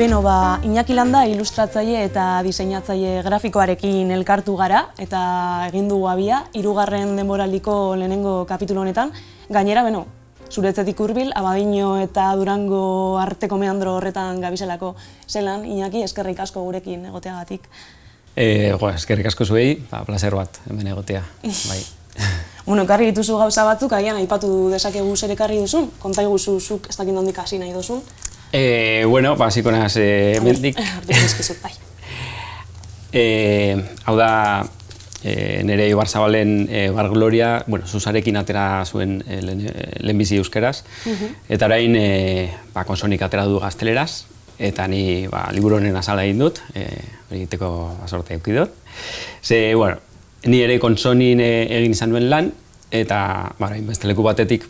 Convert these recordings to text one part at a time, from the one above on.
Beno, Iñaki Landa ilustratzaile eta diseinatzaile grafikoarekin elkartu gara eta egin dugu abia, 3. denboraldiko lehenengo kapitulu honetan. Gainera, zuretzetik hurbil, Abadiño eta Durango arteko meandro horretan gabizelako zelan, Iñaki, eskerrik asko gurekin egoteagatik. Eskerrik asko zuei, plazer bat hemen egotea. Ekarri dituzu gauza batzuk, agian aipatu dezakegu zer ekarri duzun, konta iguzu zuk ez dakit nondik hasi nahi duzun. Hasiko naiz hemendik. Hau da, nire Ibar Zabalen Bar Gloria, Susarekin atera zuen lehenbizi euskeraz, eta orain konsonik atera du gazteleraz, eta ni liburu honen azala egin dut, egiteko sortea eduki dut. Ni ere konsonin egin izan nuen lan, eta beste leku batetik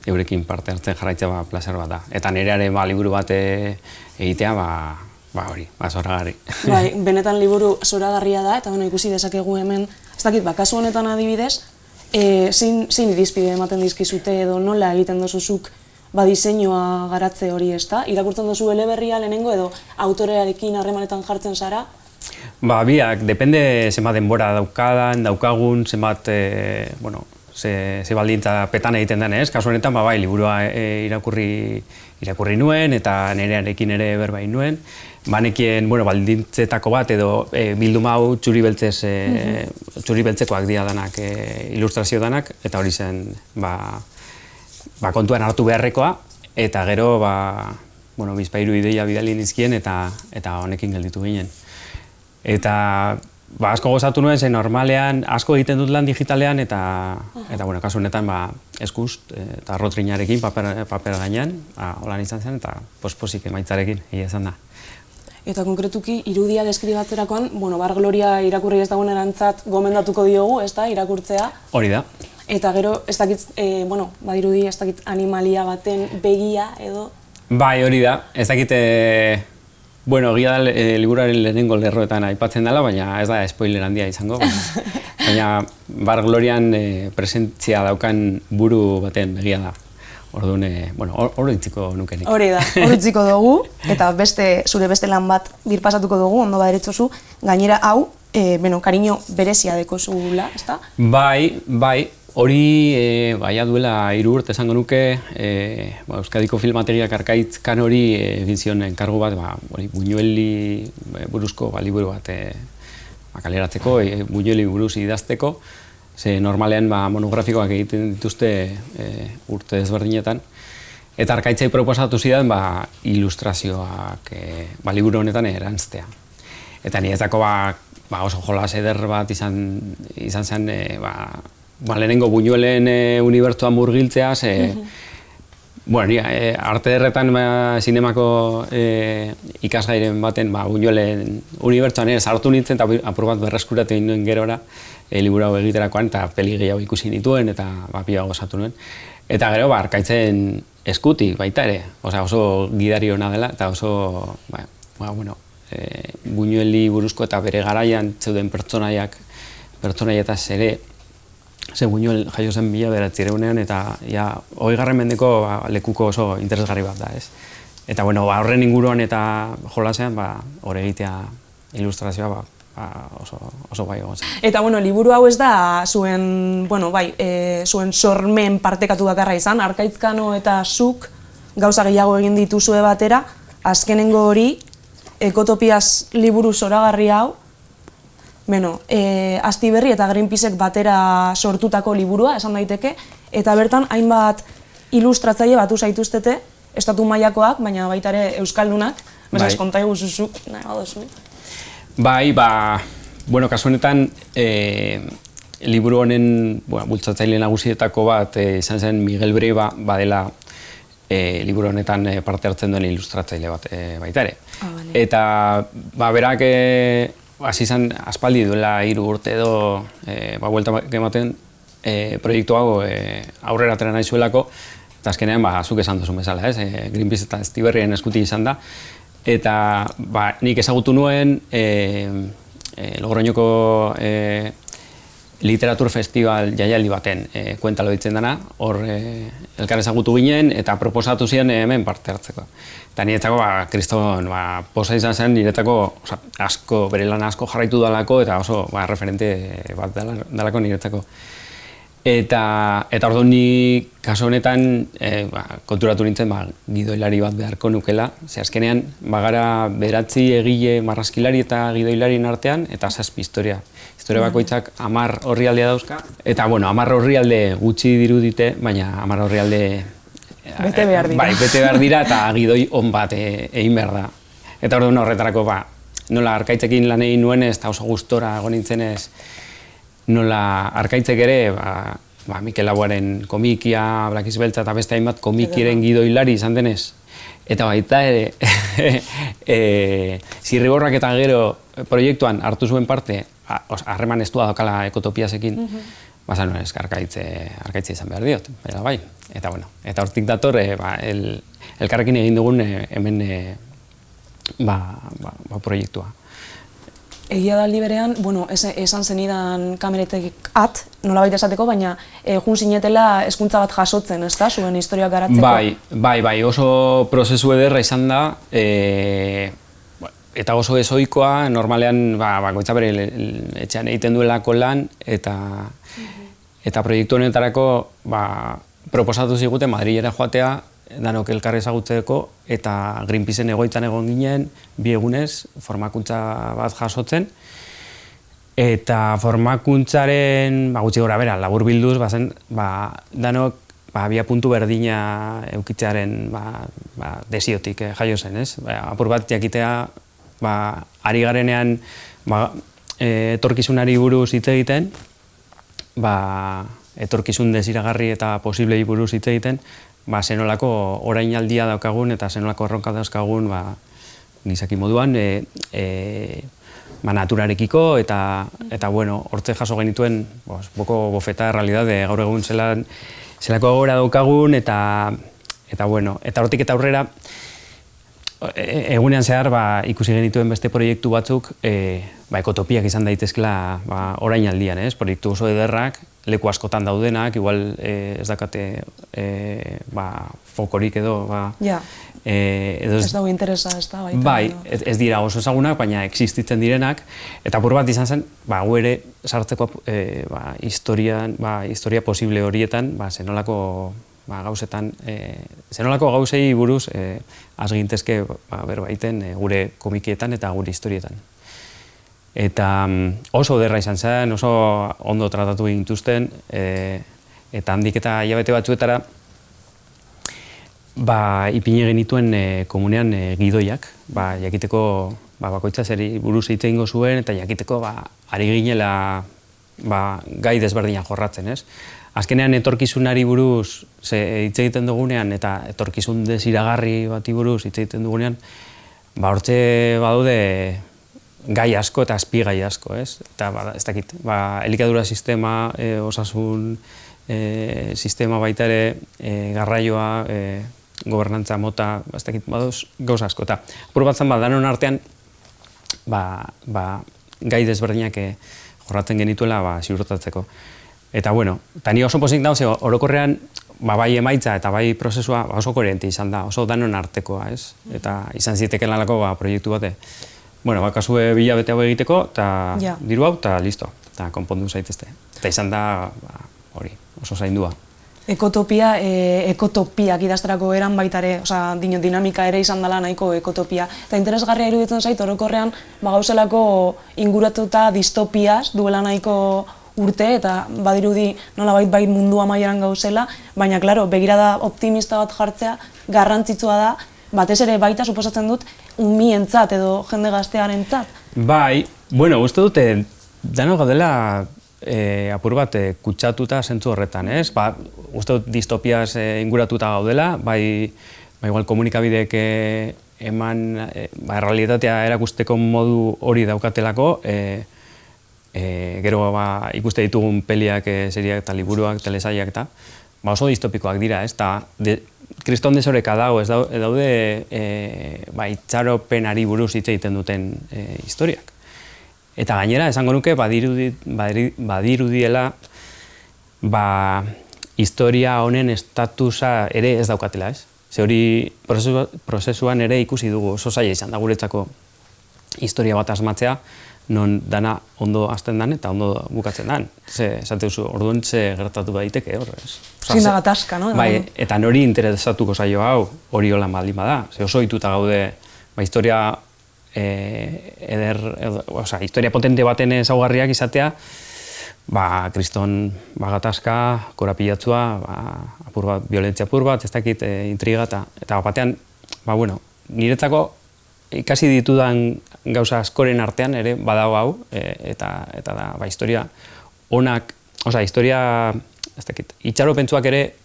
eurekin parte hartzen jarraitzea plazer bat da. Eta nireare liburu bat egitea, zoragarri. Benetan liburu zoragarria da, eta ikusi dezakegu hemen, ez dakit, kasu honetan adibidez, zein irizpide ematen dizkizute edo nola egiten duzuzuk diseinua garatze hori, ezta? Irakurtzen duzu eleberria lehenengo edo autorearekin harremanetan jartzen zara? Biak, depende zenbat denbora daukagun, zenbat, ze baldintza petan egiten den, ez? Kasu honetan, liburua irakurri nuen eta nirearekin ere berbain nuen. Banekien, baldintzetako bat edo bilduma hau txuri beltzekoak dira danak, ilustrazio danak, eta hori zen, kontuan hartu beharrekoa, eta gero, bizpahiru ideia bidali nizkien eta honekin gelditu ginen. Eta asko gozatu nuen, zen normalean asko egiten dut lan digitalean eta kasu honetan eskuz eta rotrinarekin paper gainean, holan izan zen eta pospozik emaitzarekin egia izan da. Eta konkretuki irudia deskribatzerakoan, Bar Gloria irakurri ez dagoen erantzat gomendatuko diogu, ez da, irakurtzea? Hori da. Eta gero, ez dakit, badirudi, ez dakit animalia baten begia edo? Bai, hori da, ez dakit, egia da liburuaren lehenengo lerroetan aipatzen dela, baina ez da spoiler handia izango. Baina Bar Glorian presentzia daukan buru baten begia da. Orduan, hor utziko nukenik. Hori da, hor utziko dugu, eta zure beste lan bat birpasatuko dugu, ondo baderetzozu, gainera hau, kariño berezia deko zugula, ez da? Bai, hori duela 3 urte esango nuke, Euskadiko Filmategiak Arkaitzkan hori egin zion enkargu bat, Buñueli buruzko liburu bat kaleratzeko, Buñueli buruz idazteko, ze normalean monografikoak egiten dituzte urte desberdinetan, eta Arkaitzei proposatu zidan ilustrazioak liburu honetan erantztea. Eta niretzako oso jolas eder bat izan zen lehenengo Buñuelen unibertsuan murgiltzea, arte derretan zinemako ikasgairen baten Buñuelen unibertsuan sartu nintzen eta apur bat berreskuratu egin nuen gerora liburu hau egiterakoan eta peli gehiago ikusi nituen eta pila gozatu nuen. Eta gero Arkaitzen eskutik baita ere, oso gidari hona dela eta oso, Buñueli buruzko eta bere garaian zeuden pertsonaietaz ere, ze Buñuel jaio zen 1900ean eta 20. mendeko lekuko oso interesgarri bat da, ez? Eta horren inguruan eta jolasean hor egitea ilustrazioa oso bai egon zen. Eta liburu hau ez da zuen sormen partekatu bakarra izan, Arkaitzkano eta zuk gauza gehiago egin dituzue batera, azkenengo hori, Ekotopiaz liburu zoragarri hau, Astiberri eta Greenpeacek batera sortutako liburua, esan daiteke, eta bertan hainbat ilustratzaile batu zaituztete, estatu mailakoak, baina baita ere euskaldunak, mesaz konta eguzuzuk, nahi badozu. Kasu honetan, liburu honen bultzatzaile nagusietako bat izan zen Miguel Breiba badela liburu honetan parte hartzen duen ilustratzaile bat baita ere. Eta berak hasi izan aspaldi duela 3 urte edo buelta ematen proiektu hau aurrera atera nahi zuelako, eta azkenean zuk esan duzun bezala, Greenpeace eta Astiberrien eskutik izan da. Eta nik ezagutu nuen Logroñoko literatur festival jaialdi baten kuentalo ditzen dena, hor elkar ezagutu ginen eta proposatu ziren hemen parte hartzeko. Eta niretzako, kriston, posa izan zen, niretzako asko, bere lan asko jarraitu dalako eta oso referente bat dalako niretzako. Eta orduan ni kasu honetan konturatu nintzen gidoilari bat beharko nukela, ze azkenean bagara 9 egile marrazkilari eta gidoilarien artean eta 7 historia. Historia bakoitzak 10 orrialdea dauzka. Eta, 10 orrialde gutxi dirudite, baina 10 orrialde bete behar dira. Bai, bete behar dira eta gidoi on bat egin behar da. Eta orduan horretarako, nola Arkaitzekin lan egin nuenez eta oso gustora egon nintzenez, nola Arkaitzek ere, Mikel Laboaren komikia, Blakiz Beltza eta beste hainbat komikiren gidoilari izan denez. Eta baita ere, Zirriborrak eta Gero proiektuan hartu zuen parte, harreman estua daukala Ekotopiasekin, bazan nuen Arkaitze izan behar diot, bai. Eta hortik dator, elkarrekin egin dugun hemen proiektua. Egia da aldi berean, esan zenidan kameretek nolabait esateko, baina jun zinetela hezkuntza bat jasotzen, ezta, zuen historiak garatzeko? Bai, oso prozesu ederra izan da, eta oso ezoikoa, normalean bakoitza bere etxean egiten duelako lan, eta proiektu honetarako proposatu ziguten Madrilera joatea, danok elkar ezagutzeko, eta Greenpeacen egoitzan egon ginen, 2 egunez, formakuntza bat jasotzen. Eta formakuntzaren, gutxi gora bera, labur bilduz, danok abia puntu berdina eukitzearen desiotik jaio zen, ez? Apur bat jakitea, ari garenean etorkizunari buruz hitz egiten, etorkizun desiragarri eta posiblei buruz hitz egiten, zenolako orainaldia daukagun eta zenolako erronka dauzkagun gizaki moduan naturarekiko eta hortze jaso genituen boko bofeta errealidade gaur egun zelako egora daukagun eta hortik eta aurrera egunean zehar ikusi genituen beste proiektu batzuk ekotopiak izan daitezkela orainaldian, ez? Proiektu oso ederrak, leku askotan daudenak, igual ez dakate fokorik edo... Ez dago interesa, ez da? Bai, ez dira oso ezagunak, baina existitzen direnak, eta apur bat izan zen, gu ere sartzeko historia posible horietan, zenolako gauzetan, zenolako gauzei buruz azgintezke berbaiten gure komikietan eta gure historietan. Eta oso derra izan zen, oso ondo tratatu gintuzten, eta handik eta hilabete batzuetara ipini genituen komunean gidoiak, jakiteko bakoitza zeri buruz hitz egingo zuen, eta jakiteko ari ginela gai desberdinak jorratzen, ez? Azkenean etorkizunari buruz hitz egiten dugunean eta etorkizun desiragarri bati buruz hitz egiten dugunean, hortxe badaude gai asko eta azpigai asko, ez? Eta ez dakit, elikadura sistema, osasun sistema baita ere, garraioa, gobernantza mota, ez dakit, gauza asko. Eta apur bat zen danon artean, gai desberdinak jorratzen genituela ziurtatzeko. Eta eta ni oso pozik dago, orokorrean bai emaitza eta bai prozesua oso koherente izan da, oso danon artekoa, ez? Eta izan ziteken lanako proiektu bate. Kasue bilabete hau egiteko, eta diru hau, eta listo, eta konpondu zaitezte. Eta izan da, hori, oso zaindua. Ekotopiak idazterako eran baitare, dinamika ere izan dela nahiko ekotopia. Eta interesgarria iruditzen zait, orokorrean, gauzelako inguratuta distopiaz duela nahiko urte, eta badirudi nolabait mundu amaieran gauzela, baina, klaro, begirada optimista bat jartzea garrantzitsua da, batez ere baita suposatzen dut umientzat edo jende gaztearentzat. Bai, uste dute dano gaudela apur bat kutsatuta zentzu horretan, ez? Uste dut distopiaz inguratuta gaudela, igual komunikabideek eman errealitatea erakusteko modu hori daukatelako, gero ikuste ditugun peliak, seriak eta liburuak, telesaiak eta oso distopikoak dira, ez? Kriston desoreka dago, ez daude itxaropenari buruz hitz egiten duten historiak. Eta gainera, esango nuke, badirudiela, historia honen estatusa ere ez daukatela, ez? Ze hori prozesuan ere ikusi dugu, oso zaila izan da guretzako historia bat asmatzea, non dana ondo hasten dan eta ondo bukatzen dan. Ze, esate duzu, orduan ze gertatu daiteke hor, ez? Zin da gatazka, no? Bai, eta nori interesatuko zaio hau, hori holan baldin bada. Ze oso ohituta gaude, historia historia potente baten ezaugarriak izatea, kriston gatazka, korapilatzua, apur bat, violentzia apur bat, ez dakit, intriga eta batean, niretzako ikasi ditudan gauza askoren artean ere badago hau, eta da, historia onak, historia, ez dakit, itxaropentsuak ere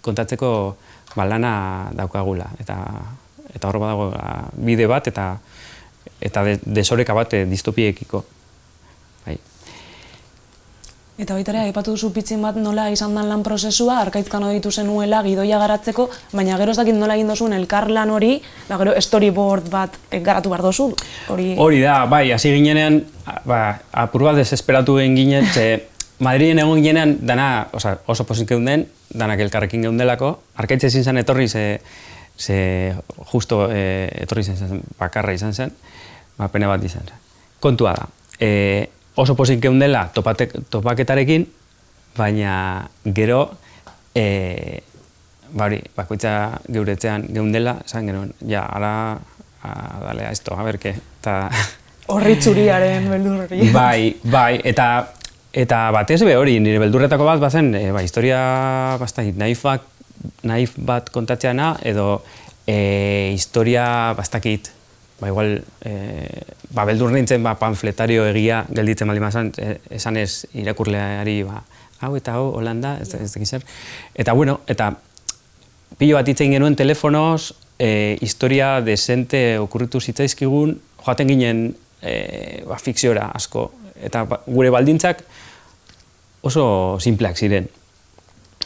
kontatzeko lana daukagula, eta hor badago bide bat, eta desoreka bat distopiekiko. Eta baita ere, aipatu duzu pitzin bat nola izan dan lan prozesua, Arkaitzkan ditu zenuela gidoia garatzeko, baina gero ez dakit nola egin dozuen elkarlan hori, gero storyboard bat garatu behar dozu. Hori da, bai, hasi ginenean, apur bat desesperatu egin ginen, Madriden egon ginenean, dana oso pozik geunden, danak elkarrekin geundelako, Arkaitz ezin zen etorri, ze justo etorri zen bakarra izan zen, pena bat izan zen. Kontua da, oso pozik geundela topaketarekin, baina gero, bakoitza geuretzean geundela, esan genuen, dalea esto, a berke, eta... Horritzuriaren beldurri. Bai, eta batez be hori, nire beldurretako bat bazen, historia naif bat kontatzeana, edo historia bastakit, igual, beldur nintzen panfletario egia gelditzen baldin bazan, esan ez irakurleari, hau eta hau, Holanda, ez dakit zer. Eta pilo bat hitz egin genuen telefonoz, historia desente okurritu zitzaizkigun, joaten ginen fikziora asko. Eta gure baldintzak oso simpleak ziren.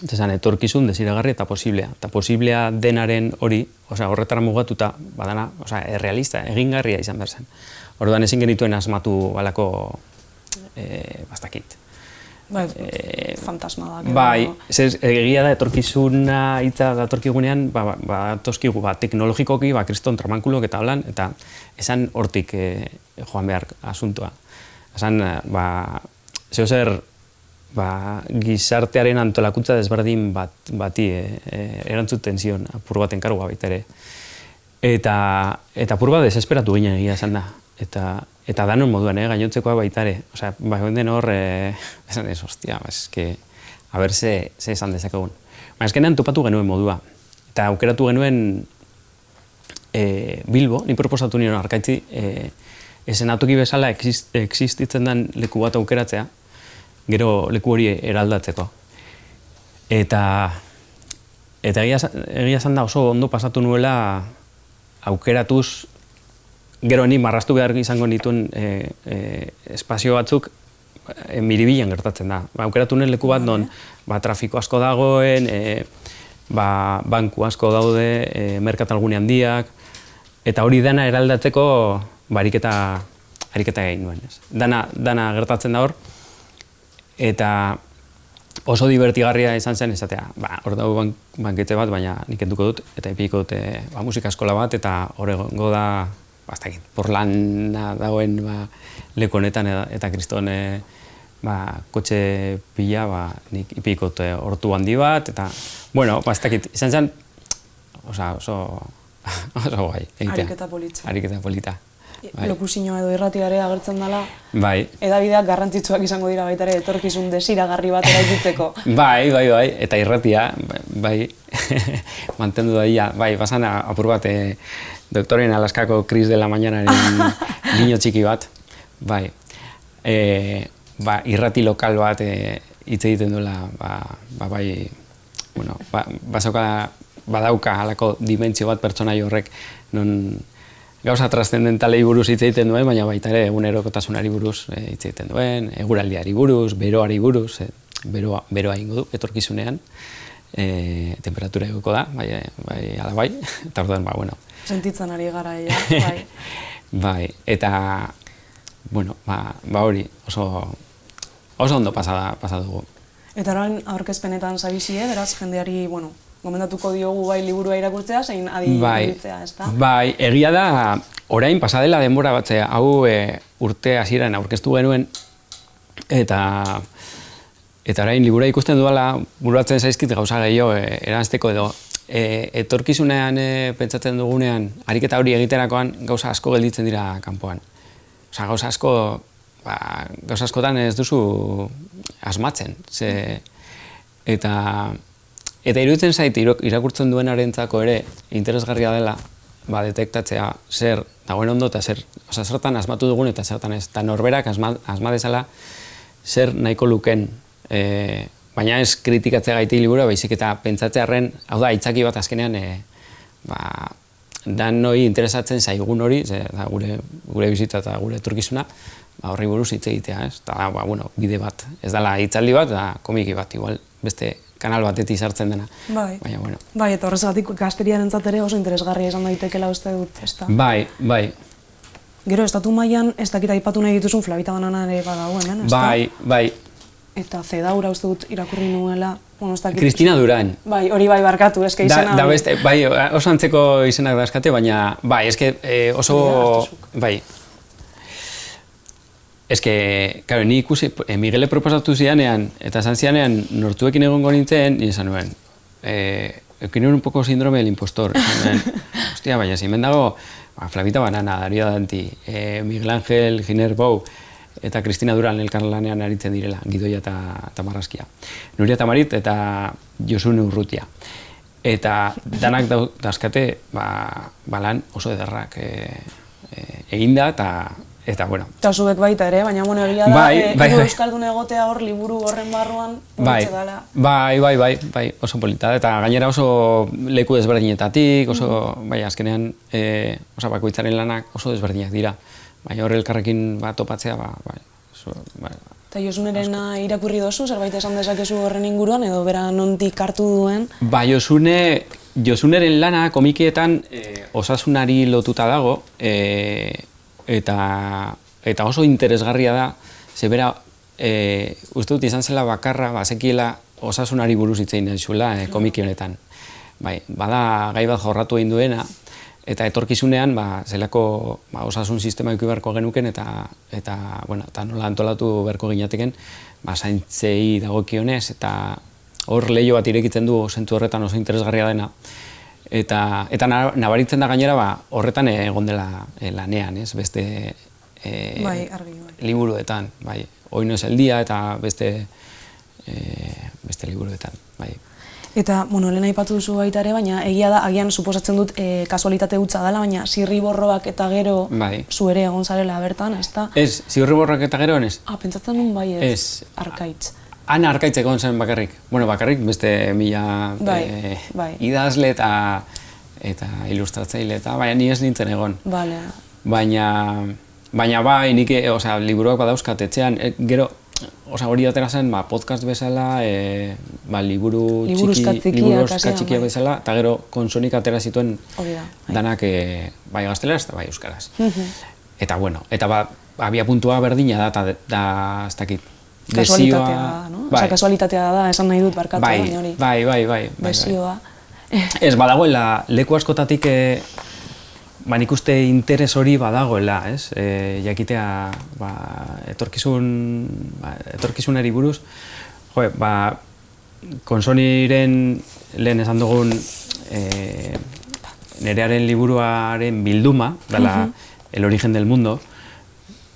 Esan, etorkizun desiragarri eta posiblea. Eta posiblea denaren hori, horretara mugatuta, badana, errealista, egingarria izan behar zen. Orduan ezin genituen asmatu balako bastakit. Fantasma da. Bai, egia da etorkizuna hitza datorkigunean, toskigu teknologikoki, kriston tramankulok eta holan, eta esan hortik joan behar asuntoa. Esan, zehozer, gizartearen antolakuntza desberdin bati erantzuten zion apur baten kargua baita ere. Eta apur bat desesperatu ginen egia esan da. Eta danon moduan, gainontzekoa baita ere. Den hor, esan ez, hostia, a ber, ze esan dezakegun. Ezkenean topatu genuen modua. Eta aukeratu genuen Bilbo, ni proposatu nion Arkaitzi, esenatoki bezala existitzen den leku bat aukeratzea, gero leku hori eraldatzeko. Eta egia esan da oso ondo pasatu nuela aukeratuz, gero ni marraztu behar izango nituen espazio batzuk Miribilen gertatzen da. Aukeratu nuen leku bat non trafiko asko dagoen, banku asko daude, merkatalgune handiak, eta hori dena eraldatzeko ariketa egin nuen. Dana gertatzen da hor, eta oso divertigarria izan zen esatea. Hor dago banketxe bat, baina nik enduko dut, eta ipiko dut musika eskola bat, eta hor egongo da, Portlanda dagoen leku honetan, eta kriston kotxe pila, nik ipiko dut hortu handi bat, eta, izan zen, oso guai. Ariketa politza. Ariketa polita. Lokusinoa edo irratiare agertzen dela, bai. Edabideak garrantzitsuak izango dira baita ere etorkizun desiragarri bat eraikitzeko. Bai, eta irratia, mantendu daia, basan apur bat doktoren Alaskako Cris de la Mañanaren niño txiki bat, irrati lokal bat hitz egiten duela, badauka halako dimentsio bat pertsonai horrek, non gauza trascendentalei buruz hitz egiten duen, baina baita ere egunerokotasunari buruz hitz egiten duen, eguraldiari buruz, beroari buruz, beroa ingo du etorkizunean, temperatura egoko da, ala eta orduan, Sentitzen ari gara, bai, eta bueno, hori oso ondo pasa dugu. Eta orain aurkezpenetan zabizie, beraz jendeari, bueno, gomendatuko diogu bai liburua irakurtzea, zein adi ibiltzea, ezta? Bai, egia da, orain pasa dela denbora bat, hau urte hasieran aurkeztu genuen, eta orain libura ikusten duela, buruatzen zaizkit gauza gehiago eranzteko edo, etorkizunean pentsatzen dugunean, ariketa hori egiterakoan gauza asko gelditzen dira kanpoan. Osa, gauza askotan ez duzu asmatzen. Eta iruditzen zait irakurtzen duenarentzako ere interesgarria dela detektatzea zer dagoen ondo eta zertan asmatu dugun eta zertan ez. Eta norberak asma dezala zer nahiko luken. Baina ez kritikatzea gaiti liburua, baizik eta pentsatzearren, hau da, aitzaki bat azkenean danoi interesatzen zaigun hori, gure bizitza eta gure etorkizuna, horri buruz hitz egitea, ez? Eta, bueno, bide bat, ez dela hitzaldi bat, da komiki bat, igual, beste kanal batetik sartzen dena. Bai, baina, bueno. Bai, eta horrezatik gazteriarentzat ere oso interesgarria izan daitekeela uste dut, ezta? Bai. Gero, estatu mailan, ez dakit aipatu nahi dituzun Flavita Banana ere badago hemen, ezta? Bai. Eta Zedaura uste dut irakurri nuela, bueno, ez dakit... Cristina Duran. Bai, hori bai barkatu, eske izena... Da beste, bai, oso antzeko izenak dazkate, baina, bai, eske oso... Bai. Eske, karo, ni ikusi, Miguele proposatu zidanean, eta esan zidanean, nortuekin egongo nintzen, ni esan nuen, eukin nuen un poco síndrome del impostor. Hostia, baina, zimen dago, Flavita Banana, Darío Danti, Miguel Ángel Giner Bou, eta Cristina Duran elkarlanean aritzen direla, Gidoia eta Marraskia. Nuria Tamarit eta Josune Urrutia. Eta danak dauzkate, lan oso ederrak eginda eta bueno. Eta zuek baita ere, baina bueno, egia da, hiru euskaldun egotea hor liburu horren barruan politxe dela. Bai, oso polita. Eta gainera oso leku desberdinetatik, oso, azkenean, bakoitzaren lanak oso desberdinak dira. Baina hor elkarrekin topatzea, Eta Josunerena irakurri dozu, zerbait esan dezakezu horren inguruan, edo bera nondik hartu duen? Ba, Josuneren lana komikietan osasunari lotuta dago, eta oso interesgarria da, ze bera, uste dut izan zela bakarra, bazekiela osasunari buruz hitzein zuela komiki honetan. Bai, bada gai bat jorratu egin duena, eta etorkizunean zelako osasun sistema eduki beharko genuken eta nola antolatu beharko ginateken zaintzei dagokionez eta hor leiho bat irekitzen du zentzu horretan oso interesgarria dena eta nabaritzen da gainera horretan egon dela lanean, beste liburuetan, Hoy no es el día eta beste liburuetan, Eta, bueno, lehen aipatu duzu baita ere, baina egia da, agian suposatzen dut kasualitate hutsa dela, baina zirriborroak eta gero zu ere egon zarela bertan, ezta? Ez, zirriborroak eta gero ez? Pentsatzen duen bai ez, Arkaitz. Han Arkaitz egon zen bakarrik. Bueno, bakarrik beste mila idazle eta ilustratzaile eta, baina ni ez nintzen egon. Baina bai, nik, liburuak badauzkat etxean, gero, hori atera zen, podcast bezala, liburu txikia bezala, eta gero konsonik atera zituen danak bai gazteleraz eta bai euskaraz. Eta bueno, eta abia puntua berdina da, ez dakit, kasualitatea da, no? Kasualitatea da, esan nahi dut barkatu, baina hori. Bai. Desioa. Ez, badagoela, leku askotatik nik uste interes hori badagoela, jakitea etorkizunari buruz. Konsoniren lehen esan dugun nerearen liburuaren bilduma, dela El origen del mundo,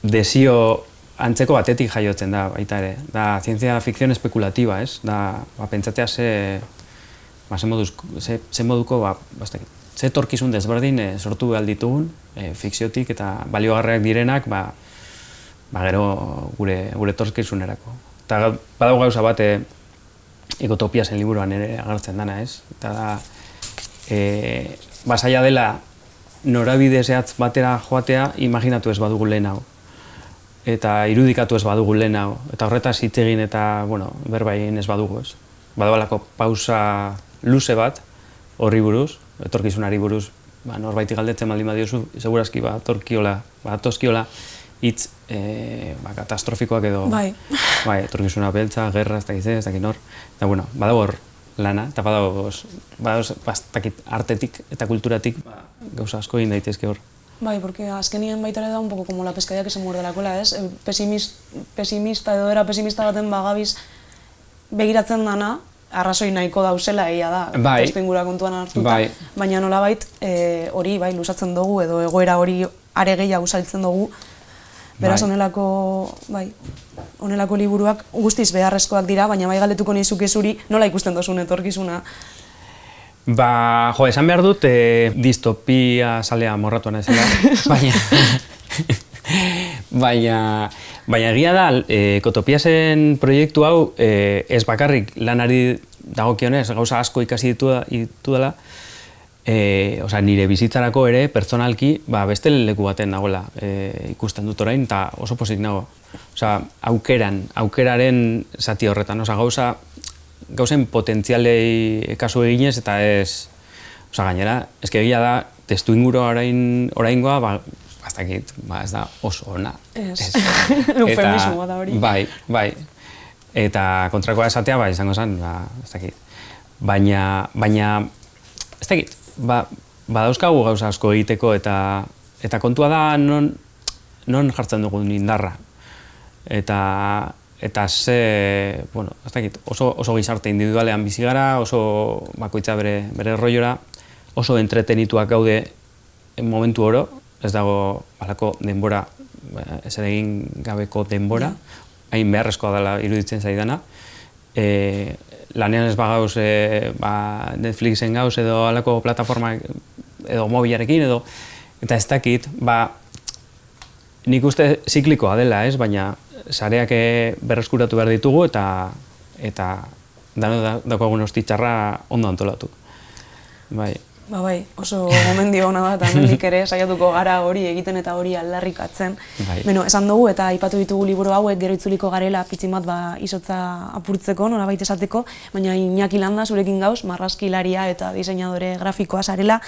desio antzeko batetik jaiotzen da baita ere. Da zientzia fikzion espekulatiba, da pentsatzea ze moduko, ze etorkizun desberdin sortu behar ditugun, fikziotik eta baliogarriak direnak, gero gure etorkizunerako. Eta badago gauza bat, Ekotopia zen liburuan ere agertzen dana, Eta da, zaila dela norabide zehatz batera joatea, imaginatu ez badugu lehen hau. Eta irudikatu ez badugu lehen hau. Eta horretaz hitz egin eta, berbain ez badugu, Badagoelako pausa luze bat, horri buruz, etorkizunari buruz, norbaitik galdetzen baldin badiozu, segurazki atozkiola hitz katastrofikoak edo Bai. etorkizuna beltza, gerra, ez dakit nor. Eta bueno, badago hor lana, eta badago artetik eta kulturatik gauza asko egin daitezke hor. Bai, porque azkenien baita ere da un poco como la pescadilla que se muerde la cola, ez? Pesimista edo era pesimista baten bagabiz begiratzen dana, arrazoi nahiko dauzela egia da, testu ingura kontuan hartuta, baina nolabait hori lusatzen dugu edo egoera hori are gehiago saltzen dugu. Beraz, honelako liburuak guztiz beharrezkoak dira, baina bai galdetuko nizuke zuri nola ikusten duzun etorkizuna. Esan behar dut, distopia salea morratu naizela, baina egia da, Ekotopiasen proiektu hau ez bakarrik lanari dagokionez, gauza asko ikasi ditu dela, nire bizitzarako ere, pertsonalki, beste leku baten nagoela ikusten dut orain, eta oso pozik nago. Aukeraren zati horretan, gauzen potentzialei kasu eginez, eta ez, gainera, egia da, testu inguru oraingoa, ez dakit, ez da oso ona. Ez, eufemismoa da hori. Bai, eta kontrakoa esatea, izango zen, ez dakit. Baina, ez dakit, badauzkagu gauza asko egiteko, eta kontua da non jartzen dugun indarra. Eta ze, ez dakit, oso gizarte individualean bizi gara, oso bakoitza bere rolora, oso entretenituak gaude momentu oro, ez dago balako denbora, ez ere egin gabeko denbora, hain beharrezkoa dela iruditzen zaidana. Lanean ez bagauz Netflixen gauz edo alako plataforma edo mobilarekin edo, eta ez dakit, nik uste ziklikoa dela, baina sareak berreskuratu behar ditugu eta daukagun ostitxarra ondo antolatu. Bai, oso gomendio hona da, eta hemendik ere saiatuko gara hori egiten eta hori aldarrikatzen. Esan dugu eta aipatu ditugu liburu hauek gero itzuliko garela pitxin bat izotza apurtzeko, nolabait esateko, baina Iñaki Landa zurekin gauz, marrazkilaria eta diseinadore grafikoa zarela.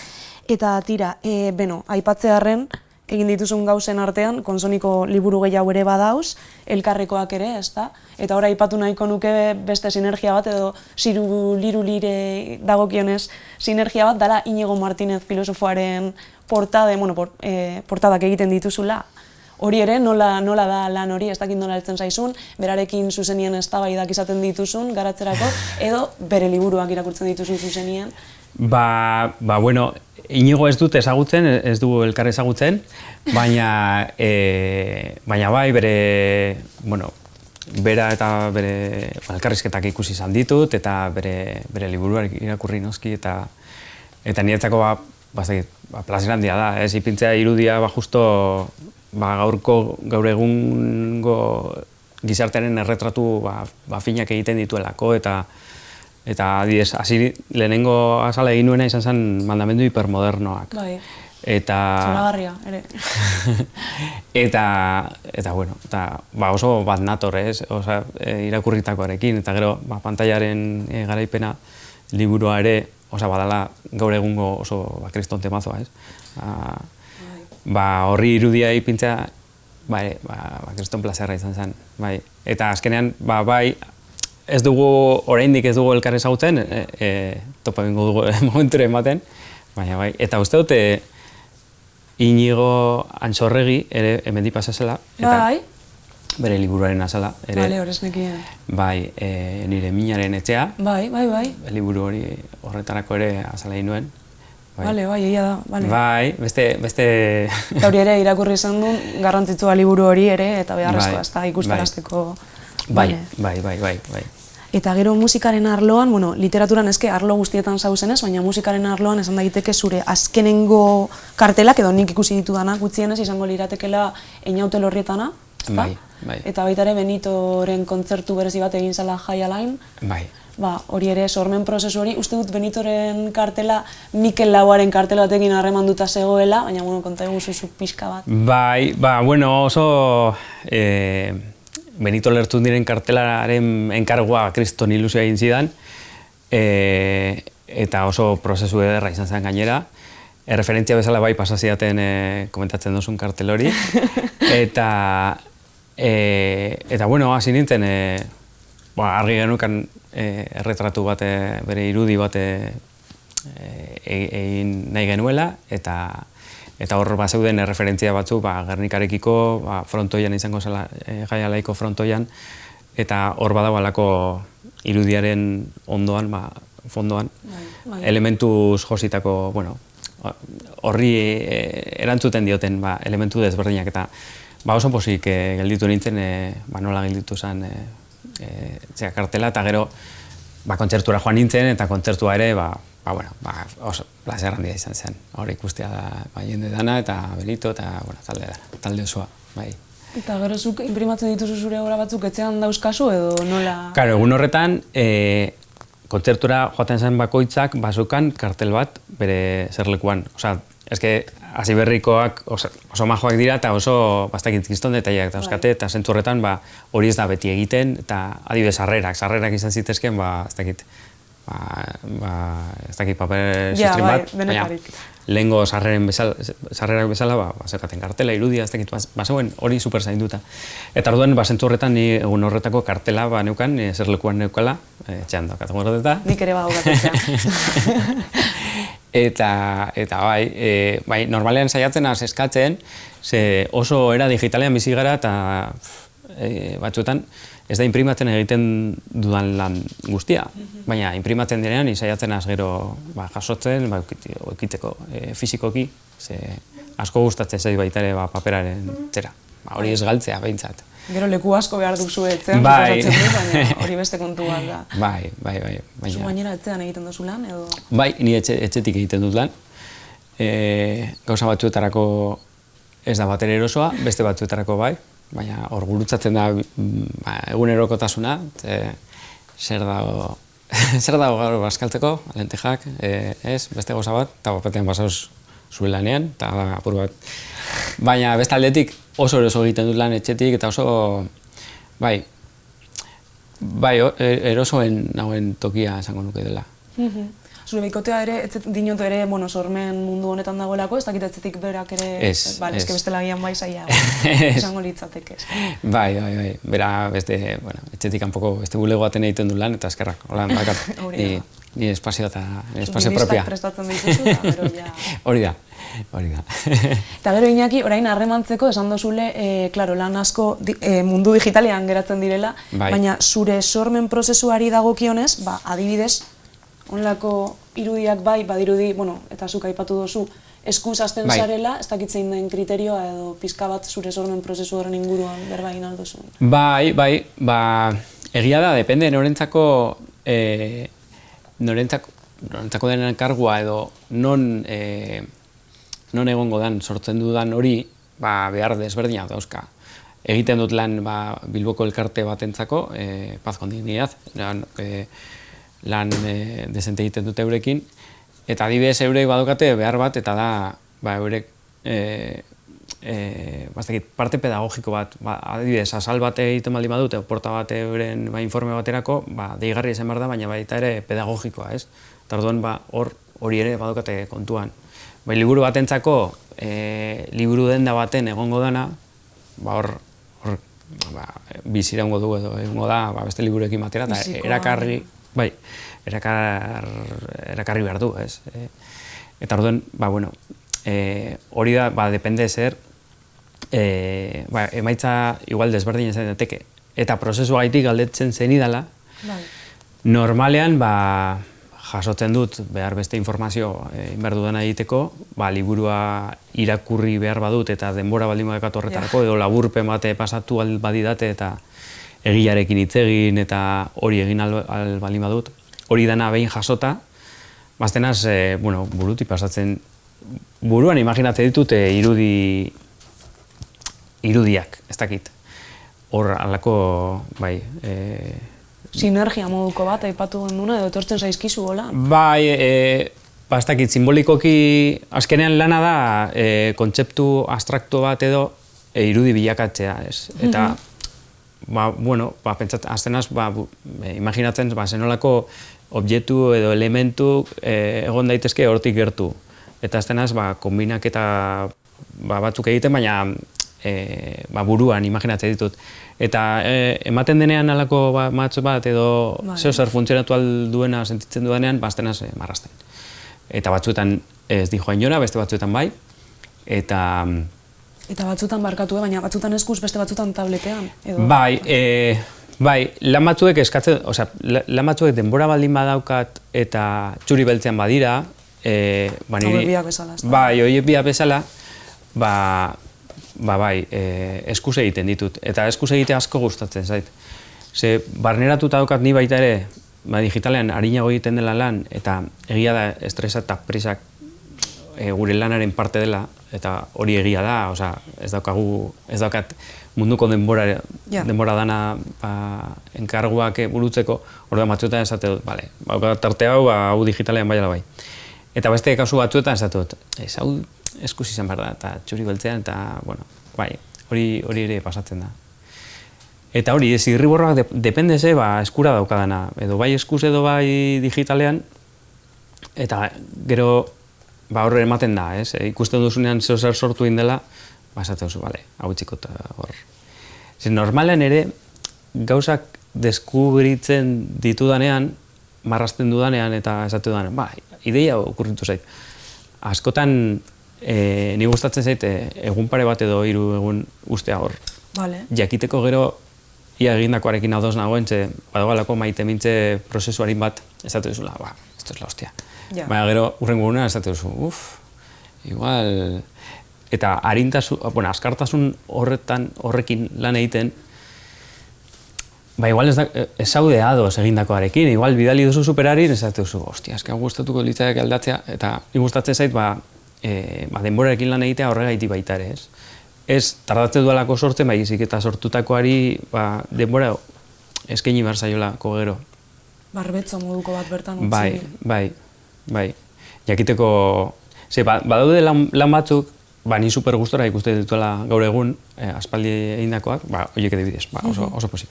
Eta tira, aipatzearren, egin dituzun gauzen artean, konsoniko liburu gehiago ere badauz, elkarrekoak ere, ezta? Eta ora aipatu nahiko nuke beste sinergia bat, edo liru-lire dagokionez sinergia bat, dala Iñigo Martínez filosofoaren portadak egiten dituzula. Hori ere, nola da lan hori, ez dakit nola heltzen zaizun, berarekin zuzenien eztabaidak izaten dituzun, garatzerako, edo bere liburuak irakurtzen dituzun zuzenien. Bueno, Iñigo ez dut ezagutzen, ez du elkar ezagutzen, baina bai bera eta bere elkarrizketak ikusi izan ditut, eta bere liburuak irakurri noski, eta niretzako plazer handia da, ez ipintzea irudia justo gaur egungo gizartearen erretratu finak egiten dituelako, eta hasi lehenengo azala egin nuena izan zen mandamendu hipermodernoak. Bai, zoragarria, ere. Eta oso bat nator, irakurritakoarekin, eta gero pantailaren garaipena liburua ere, badala gaur egungo oso kriston temazoa, horri irudia ipintzea, kriston plazerra izan zen. Eta azkenean, ez dugu, oraindik ez dugu elkar ezagutzen, topa egingo dugu momenture ematen, eta uste dute Iñigo Antxorregi ere hemendik pasa zela, eta bere liburuaren azala. Bale, horrez nekien. Nire minaren etxea, Bai. liburu hori horretarako ere azala egin nuen. Bale, egia da. Beste... Eta hori ere irakurri izan duen, garrantzitsua liburu hori ere, eta beharrezkoa, ez da ikustarazteko... Bai. Eta gero musikaren arloan, literaturan eske arlo guztietan zauzenez, baina musikaren arloan esan daiteke zure azkenengo kartelak, edo nik ikusi ditudanak gutxienez izango liratekela Einaute Lorrietana, ezta? Eta baita ere Benitoren kontzertu berezi bat egin zela Jai Alain. Hori ere, sormen prozesu hori, uste dut Benitoren kartela Mikel Lauaren kartela batekin harremanduta zegoela, baina konta eguzu pixka bat. Oso... Benito Lertxundiren kartelaren enkargua kriston ilusioa egin zidan, eta oso prozesu ederra izan zen gainera. Erreferentzia bezala pasa zidaten komentatzen duzun kartel hori. Eta bueno, hasi nintzen, argi genukan erretratu bat, bere irudi bat egin nahi genuela, eta hor zeuden referentzia batzu, Gernikarekiko, frontoian izango zela, Jaialaiko frontoian, eta hor badagoelako irudiaren ondoan, fondoan, elementuz jositako, horri erantzuten dioten elementu desberdinak, eta oso pozik gelditu nintzen, nola gelditu zen kartela, eta gero kontzertura joan nintzen, eta kontzertua ere, oso plazer handia izan zen. Hor ikustea jende dana, eta Benito, eta talde osoa. Eta gero zuk inprimatzen dituzu zure obra batzuk etxean dauzkazu edo nola? Karo, egun horretan, kontzertura joaten zen bakoitzak bazukan kartel bat bere zerlekuan. Osea, eske hasi berrikoak oso majoak dira eta oso bastakit kriston detaileak dauzkate, eta zentzu horretan hori ez da beti egiten, eta adibidez sarrerak izan zitezken, ez dakit paper sistem bat, baina lehengo sarrerak bezala, zeukaten kartela, irudia, ez dakit, zegoen hori super zainduta. Eta orduan, zentzu horretan, ni egun horretako kartela neukan, zerlekuan neukala, etxean daukat gordeta. Nik ere badaukat etxean. Eta normalean saiatzen az eskatzen, oso era digitalean bizi gara, eta batzuetan ez da inprimatzen egiten dudan lan guztia, baina inprimatzen direnean saiatzen az gero jasotzen, okiteko fizikoki, asko gustatzen zait baita ere paperaren txera. Hori ez galtzea behintzat. Gero leku asko behar duzu etxean, suposatzen du, baina hori beste kontu bat da. Bai. Zu gainera etxean egiten duzu lan, edo? Bai, ni etxetik egiten dut lan. Gauza batzuetarako ez da batere erosoa, beste batzuetarako bai, baina hor gurutzatzen da egunerokotasuna, zer dago gaur bazkaltzeko, lentejak, beste gauza bat, eta batean basauz zuen lanean, eta apur bat. Baina beste aldetik oso eroso egiten dut lan etxetik, eta oso, erosoen nagoen tokia esango nuke dela. Zure bikotea ere, dinotu ere, sormen mundu honetan dagoelako, ez dakit etxetik berak ere, eske bestela gian zaila, esango litzateke. Bai, bera beste, etxetik kanpoko beste bulego baten egiten du lan, eta eskerrak, hola, bakat, ni espazio eta espazio propia. Bilistak prestatzen dituzu, eta gero ja... Hori da. Eta gero Iñaki, orain harremantzeko esan dozule, lan asko mundu digitalean geratzen direla, baina zure sormen prozesuari dagokionez, adibidez, onlako irudiak badirudi, eta zuk aipatu dozu, eskuz hasten zarela, ez dakitzein den kriterioa edo pizka bat zure sormen prozesu horren inguruan berba egin aldozun. Bai, egia da, depende, norentzako denen kargua edo non egongo dan, sortzen dudan hori, behar desberdinak dauzka. Egiten dut lan Bilboko elkarte batentzako, Paz con Dignidad, lan desente egiten dute eurekin, eta adibidez eurek badukate behar bat, eta da eurek parte pedagogiko bat, adibidez, azal bat egiten baldin badute, porta bat euren informe baterako, deigarri izan behar da, baina baita ere pedagogikoa, ez? Eta orduan hori ere badukate kontuan. Liburu batentzako, liburu denda baten egongo dana, hor biziraungo du edo egongo da beste liburuekin batera, eta erakarri behar du, ez? Eta orduan, hori da, depende zer, emaitza igual desberdin izan daiteke, eta prozesua gaitik galdetzen zen idala, normalean, jasotzen dut behar beste informazio behar dudana egiteko, liburua irakurri behar badut eta denbora baldin badekatu horretarako, edo laburpen bate pasatu badidate eta egiarekin hitz egin eta hori egin baldin badut, hori dana behin jasota, baztenaz, burutik pasatzen, buruan imaginatzen ditut irudiak, ez dakit. Hor alako, sinergia moduko bat, aipatu genduna, edo etortzen zaizkizu, hola? Ez dakit, simbolikoki, azkenean lana da, kontzeptu abstrakto bat edo irudi bilakatzea, ez? Eta, aztenaz, imaginatzen, zenolako objektu edo elementu egon daitezke hortik gertu. Eta aztenaz, konbinak eta batzuk egiten, baina buruan imaginatzen ditut. Eta ematen denean alako matxo bat edo zeo zer funtzionatu alduena sentitzen dudanean, baztenaz marrasten. Eta batzuetan ez di joan jora, beste batzuetan bai. Eta batzuetan barkatu, baina batzuetan eskuz, beste batzuetan tabletean? Bai, lan batzuek eskatzen, lan batzuek denbora baldin badaukat eta txuri beltzean badira, horiek biak bezala, ez da? Bai, horiek biak bezala, bai, eskuz egiten ditut. Eta eskuz egitea asko gustatzen zait. Ze, barneratuta daukat ni baita ere, digitalean harinago egiten dela lan, eta egia da estresa eta presak gure lanaren parte dela, eta hori egia da, ez daukat munduko denbora dana enkarguak burutzeko, orduan batzuetan esate dut, tarte hau digitalean baiala bai. Eta beste kasu batzuetan esate dut, hau eskuz izan behar da, eta txuri beltzean, eta, bai, hori ere pasatzen da. Eta hori, zirriborroak dependeze, eskura daukadana, edo bai eskuz edo bai digitalean, eta gero, horre ematen da, ikusten duzunean zeo zer sortu indela, esate duzu, hau txiko eta hor. Normalen ere, gauzak deskubritzen ditudanean, marrasten dudanean eta esate dudanean, ideia okurritu zait. Askotan, ni gustatzen zait, egun pare bat edo 3 egun ustea hor. Jakiteko gero, ia egindakoarekin ados nagoen, badagoalako maite mintze prozesuarin bat, esate duzula, esto es la hostia. Baina gero, urrengo egunean esate duzu, igual... Eta askartasun horrekin lan egiten, igual ez zaude ados egindakoarekin, igual bidali duzu superarin, ez duzu, hostia, eska gustatuko litzaiak aldatzea, eta gustatzen zait, denborarekin lan egitea horregaitik baita ere, ez? Ez, tardatzen dualako sortzen, baizik eta sortutakoari denbora eskaini behar zaiolako gero. Barbetzo moduko bat bertan utzi. Bai. Jakiteko, badaude lan batzuk, ni super gustora ikusten dituela gaur egun, aspaldi egindakoak, horiek edibidez, oso pozik.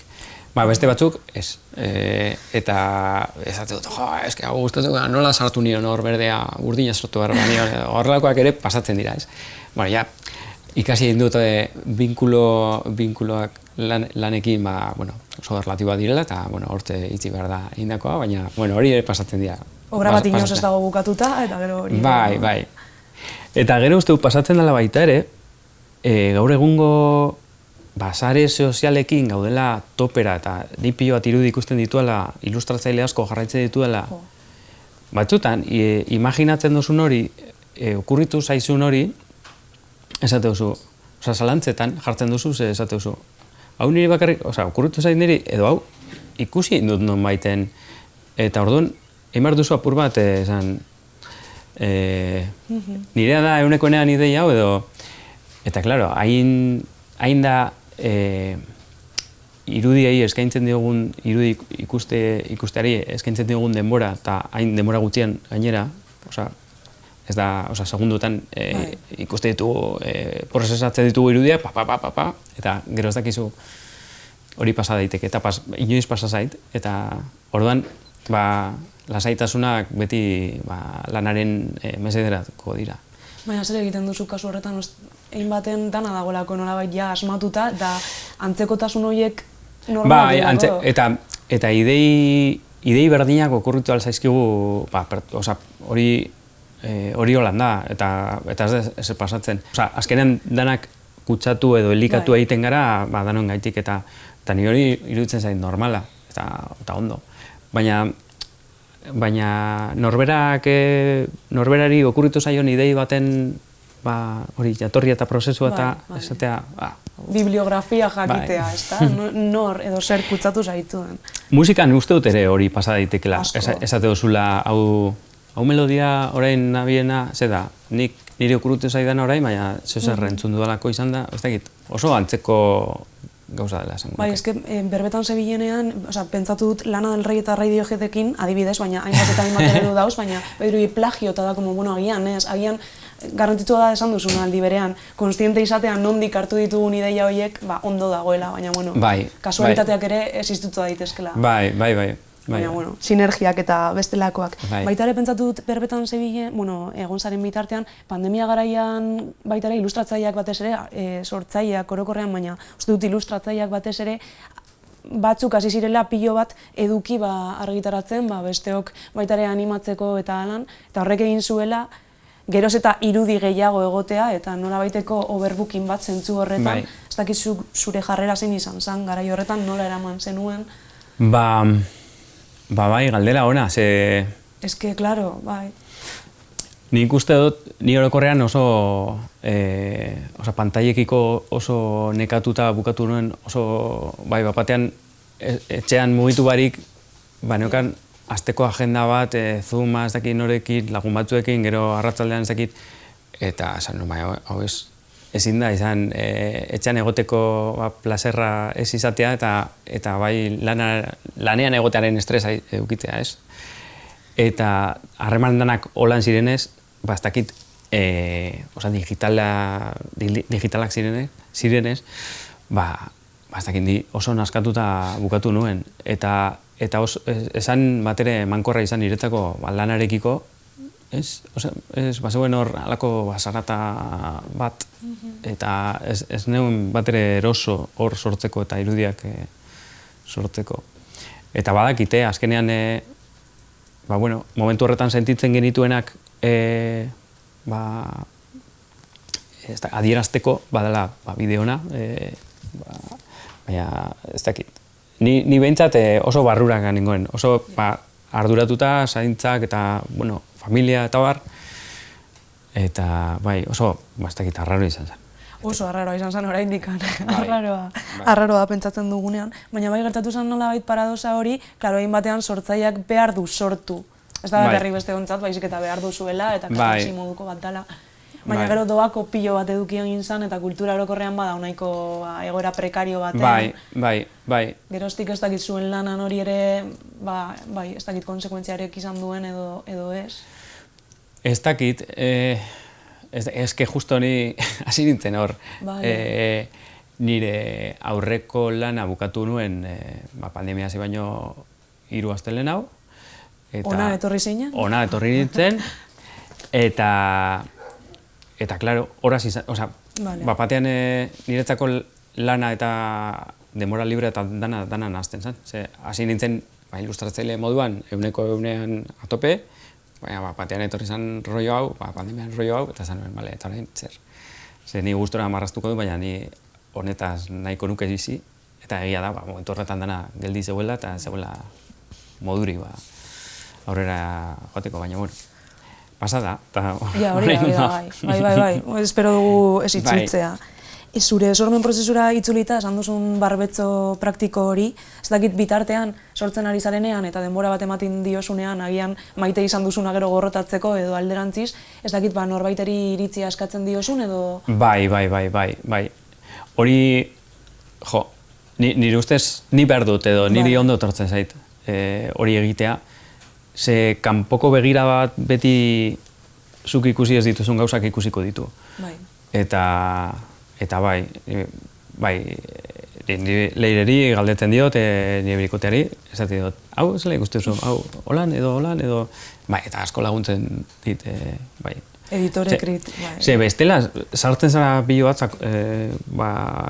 Beste batzuk, ez. Eta esate dut, eske hau gustatuko nola sartu nion hor berdea urdina sortu behar nion, horrelakoak ere pasatzen dira, ez. Ikasi egin dut binkuloak lanekin, oso relatiboa direla, eta hortze itzi behar da egindakoa, baina hori ere pasatzen dira. Obra bat inoz ez dago bukatuta, eta gero hori... Bai. Eta gero uste pasatzen dela baita ere, gaur egungo sare sozialekin gaudela topera eta ni pilo bat irudi ikusten dituela, ilustratzaile asko jarraitzen dituela, batzutan, imaginatzen duzun hori, okurritu zaizun hori, esate duzu, zalantzetan jartzen duzu, esate duzu, hau niri bakarrik, okurritu zaiz niri, edo hau, ikusi dut non baiten, eta orduan, emar duzu apur bat, esan, nirea da eunekoenean ideia hau edo, eta klaro, hain da irudiei eskaintzen diogun, irudi ikusteari eskaintzen diogun denbora, eta hain denbora gutxian gainera, ez da, segundutan ikuste ditugu, prozesatzen ditugu irudia, eta gero ez dakizu hori pasa daiteke, eta inoiz pasa zait, eta orduan, lasaitasunak beti lanaren mesederako dira. Baina zer egiten duzu kasu horretan, egin baten dana dagoelako nolabait ja asmatuta, eta antzekotasun horiek normala dira. Eta idei berdinak okurritu alzaizkigu, hori holan da, eta ez pasatzen. Azkenean danak kutsatu edo elikatu egiten gara, danon gaitik, eta ni hori iruditzen zait normala, eta ondo. Baina norberari okurritu zaion idei baten hori jatorria eta prozesua eta esatea... Bibliografia jakitea, ez da? Nor edo zer kutsatu zaituen. Musikan uste dut ere hori pasa daitekela. Esate duzula, hau melodia orain nabiena, ze da, nire okurritu zaidan orain, baina zezer entzun dudalako izan da, ez dakit, oso antzeko gauza dela esango. Bai, eske berbetan zebilenean, pentsatu dut Lana del Rey eta Radioheadekin, adibidez, baina hainbat eta hainbat eredu dauz, baina plagio eta da, agian garrantzitsua da esan duzun aldi berean, konstiente izatean nondik hartu ditugun ideia horiek, ondo dagoela, baina, kasualitateak ere existutu daitezkela. Bai. baina, bueno, sinergiak eta bestelakoak. Bai. Baita ere pentsatu dut berbetan zebilen, bueno, egon zaren bitartean, pandemia garaian baita ere ilustratzaileak batez ere, sortzaileak orokorrean, baina uste dut ilustratzaileak batez ere, batzuk hasi zirela pilo bat eduki argitaratzen, besteok baita ere animatzeko eta alan, eta horrek egin zuela, geroz eta irudi gehiago egotea, eta nolabaiteko overbooking bat zentzu horretan, ez dakit zure jarrera zein izan zen, garai horretan nola eraman zenuen? Bai, galdera ona, ze... Eske, claro, bai. Nik uste dut, ni orokorrean oso pantailekiko oso nekatuta bukatu nuen, oso, bai, bapatean etxean mugitu barik, neukan asteko agenda bat, Zooma, ez dakit norekin, lagun batzuekin, gero arratzaldean ez dakit, eta esan nuen, bai, hau ezin da, izan etxean egoteko plazerra ez izatea, eta bai lanean egotearen estresa edukitzea, ez? Eta harreman danak holan zirenez, ez dakit, digitalak zirenez, ez dakit oso naskatuta bukatu nuen. Eta esan batere mankorra izan niretzako lanarekiko, ez zegoen hor alako basarata bat, eta ez neuen batere eroso hor sortzeko eta irudiak sortzeko. Eta badakite, azkenean, momentu horretan sentitzen genituenak adierazteko badala bideona, baina ez dakit. Ni behintzat oso barrurak ningoen, oso arduratuta, zaintzak eta familia eta bar, eta bai, oso, ez dakit, arraro izan zen. Oso arraroa izan zen oraindik, arraroa pentsatzen dugunean, baina bai gertatu zen nolabait paradosa hori, klaro, egin batean sortzaileak behar du sortu. Ez da berri beste gontzat, baizik eta behar duzuela, eta kasi moduko bat dela. Baina gero doako pilo bat eduki egin zen, eta kultura orokorrean bada onaiko egoera prekario batean. Bai. Geroztik ez dakit zuen lanan hori ere, ez dakit konsekuentziarek izan duen edo ez. Ez dakit, eske justo ni hasi nintzen hor. Nire aurreko lana bukatu nuen pandemia hasi baino 3 astelen hau. Ona etorri zinen? Ona etorri nintzen, eta, klaro, horaz izan, bapatean niretzako lana eta denbora libre eta dana nazten zen. Hasi nintzen ilustratzaile moduan, egunean atope, baina bapatean etorri zen rollo hau, pandemian rollo hau, eta zen nuen, eta orain zer. Ni gustora marraztuko du, baina ni honetaz nahiko nuke bizi, eta egia da, momentu horretan dana geldi zegoela, eta zegoela moduri, aurrera joateko, baina, pasada, eta... Ja, hori da, bai, espero dugu ez itzultzea. Zure sormen prozesura itzulita, esan duzun barbetzo praktiko hori, ez dakit bitartean sortzen ari zarenean eta denbora bat ematen diozunean, agian maite izan duzuna gero gorrotatzeko edo alderantziz, ez dakit norbaiteri iritzia eskatzen diozun edo... Bai. Hori, nire ustez, ni behar dut edo niri ondo etortzen zait hori egitea, ze kanpoko begira bat beti zuk ikusi ez dituzun gauzak ikusiko ditu. Eta bai, leireri galdetzen diot, nire birikoteari, esaten diot, hau zela ikustezu, hau, holan edo, bai, eta asko laguntzen dit, bai. Editore krit, bai. Ze, bestela, sartzen zara pilo bat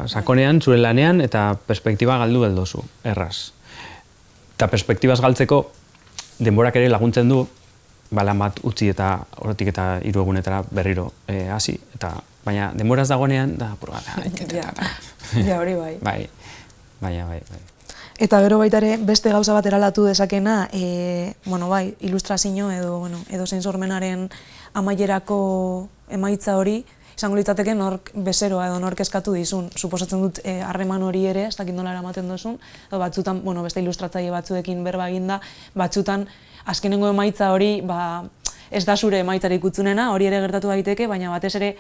sakonean, zure lanean, eta perspektiba galdu beldozu, erraz. Eta perspektibaz galtzeko, denborak ere laguntzen du, lan bat utzi eta horretik eta 3 egunetara berriro hasi, baina denboraz dagoenean, da, Ja, hori bai. Bai. Eta gero baita ere, beste gauza bat eraldatu dezakena, ilustrazio edo zein sormenaren amaierako emaitza hori, izango litzateke nork bezeroa edo nork eskatu dizun. Suposatzen dut harreman hori ere, ez dakit nola eramaten duzun, edo batzutan, beste ilustratzaile batzuekin berba eginda, batzutan azkenengo emaitza hori, ez da zure emaitzarik utzunena, hori ere gertatu daiteke, baina batez ere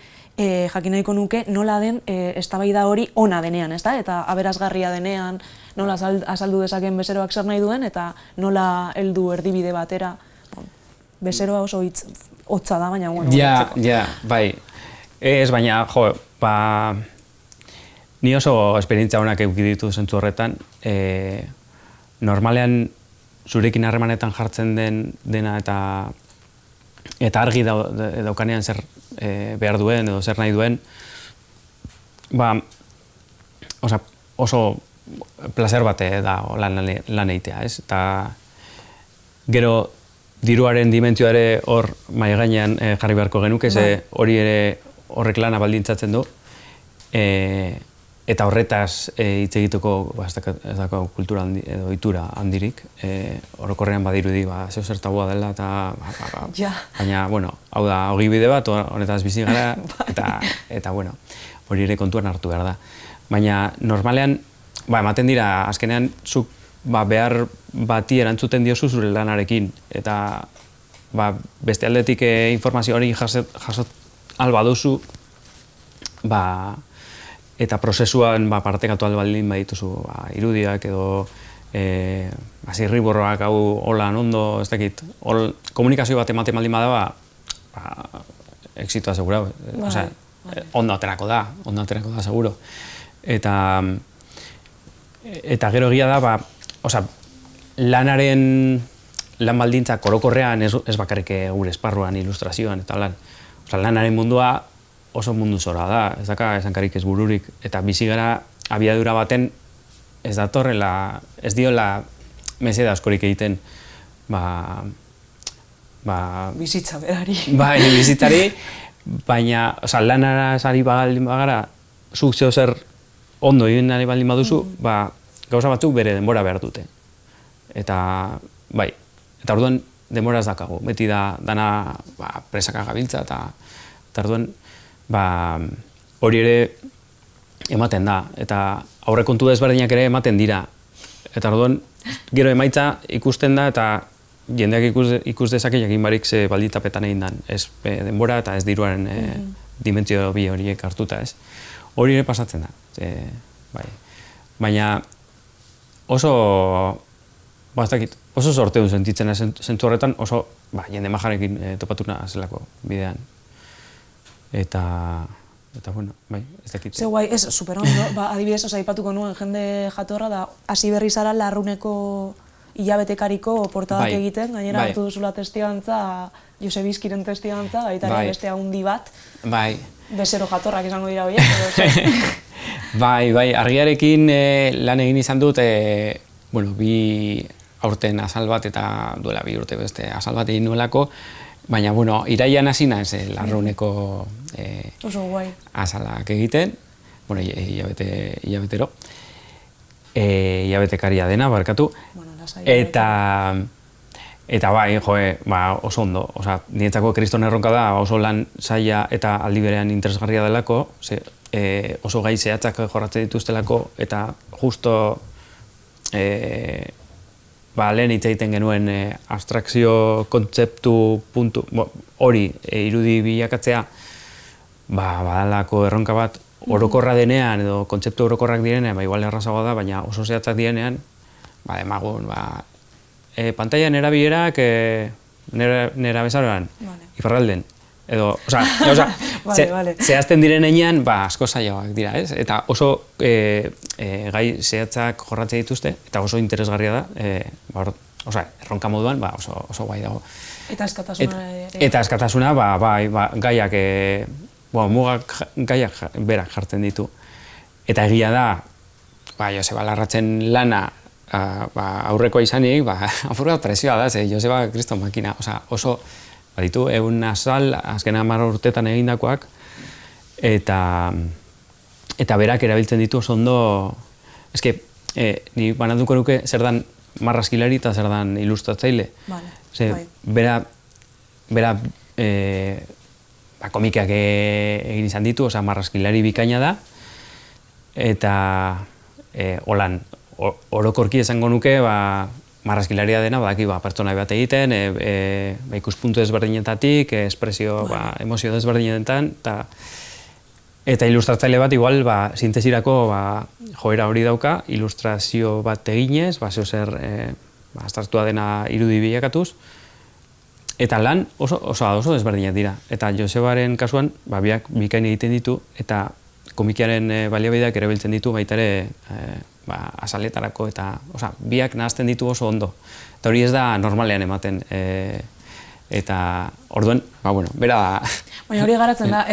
jakin nahiko nuke nola den eztabaida hori ona denean, ezta? Eta aberasgarria denean, nola azaldu dezaken bezeroak zer nahi duen, eta nola heldu erdibide batera. Bezeroa oso hotza da, baina Ja, bai. Ez, baina, ni oso esperientzia honak eduki ditu zentzu horretan. Normalean, zurekin harremanetan jartzen dena eta argi daukanean zer behar duen edo zer nahi duen, oso placer bate da lan egitea, ez? Eta gero diruaren dimentsioa ere hor mahai gainean jarri beharko genuke, ze hori ere horrek lana baldintzatzen du. Eta horretaz hitz egiteko ez dago kultura edo ohitura handirik. Orokorrean badirudi zeo zer tabua dela baina, bueno, hau da ogi bide bat, honetaz bizi gara eta bueno, hori ere kontuan hartu behar da. Baina normalean, ematen dira, azkenean zuk behar bati erantzuten diozu zure lanarekin eta beste aldetik informazio hori jasot alba duzu, eta prozesuan partekatu albaldin badituzu irudiak edo zirriborroak hau holan ondo, ez dakit, komunikazio bat ematen baldin bada, exitoa segura, ondo aterako da, seguro. Eta gero egia da, lan baldintzak orokorrean ez bakarrik gure esparruan, ilustrazioan eta lan. Lanaren mundua oso mundu zora da, ez daka esankarik ez bururik, eta bizi gara abiadura baten ez datorrela, ez diola meseda askorik egiten, bizitza berari. Bizitzari, baina lanara sari baldin bagara, zuk zeo zer ondo egin nahi baldin baduzu, gauza batzuk bere denbora behar dute. Eta orduan denbora ez dakago, beti dana presaka gabiltza, eta orduan hori ere ematen da, eta aurrekontu desberdinak ere ematen dira. Eta orduan, gero emaitza ikusten da, eta jendeak ikus dezake jakin barik ze balditzapetan egin dan. Ez denbora eta ez diruaren dimentsio bi horiek hartuta, ez. Hori ere pasatzen da. Baina oso sorteun sentitzen zentzu horretan, oso jende majarekin topatuna zelako bidean. Eta bueno, ez dakit. Ze guai, ez, superondo, adibidez, aipatuko nuen jende jatorra da, hasi berri zara Larruneko hilabetekariko portadak egiten, gainera hartu duzula testigantza, Josep Izkiren testigantza, baita ere beste handi bat. Bezero jatorrak izango dira horiek. Argiarekin lan egin izan dut, bi aurten azal bat eta duela 2 urte beste azal bat egin nuelako, baina, iraian hasi naiz Larruneko azalak egiten, hilabetero, hilabetekaria dena, barkatu, eta oso ondo, niretzako kriston erronka da, oso lan zaila eta aldi berean interesgarria delako, oso gai zehatzak jorratzen dituztelako, eta justo lehen hitz egiten genuen abstrakzio kontzeptu puntu hori irudi bilakatzea badalako erronka bat orokorra denean edo kontzeptu orokorrak direnean igual errazagoa da, baina oso zehatzak direnean emagun pantailan erabilerak nera bezaroan iparralden edo, zehazten direnean asko zailagoak dira, ez? Eta oso gai zehatzak jorratzen dituzte, eta oso interesgarria da, erronka moduan oso guai dago. Eta askatasuna ere. Eta askatasuna, gaiak, mugak gaiak berak jartzen ditu. Eta egia da, Joseba Larratzen lana aurrekoa izanik, apur bat presioa da, Joseba kriston makina, oso ditu, 100 azal, azken 10 urtetan egindakoak, eta berak erabiltzen ditu oso ondo, ni banatuko nuke zer dan marrazkilari eta zer dan ilustratzaile. Bera komikeak egin izan ditu, marrazkilari bikaina da, eta holan, orokorki esango nuke, marrazkilaria dena, badaki pertsona bat egiten, ikuspuntu desberdinetatik, espresio, emozio desberdinetan, eta ilustratzaile bat igual sintesirako joera hori dauka, ilustrazio bat eginez, zeo zer aztartua dena irudi bilakatuz, eta lan oso desberdinak dira. Eta Josebaren kasuan, biak bikain egiten ditu, eta komikiaren baliabideak erabiltzen ditu baita ere azaletarako eta, biak nahazten ditu oso ondo. Eta hori ez da normalean ematen. Eta orduan, bera... Baina hori garatzen da,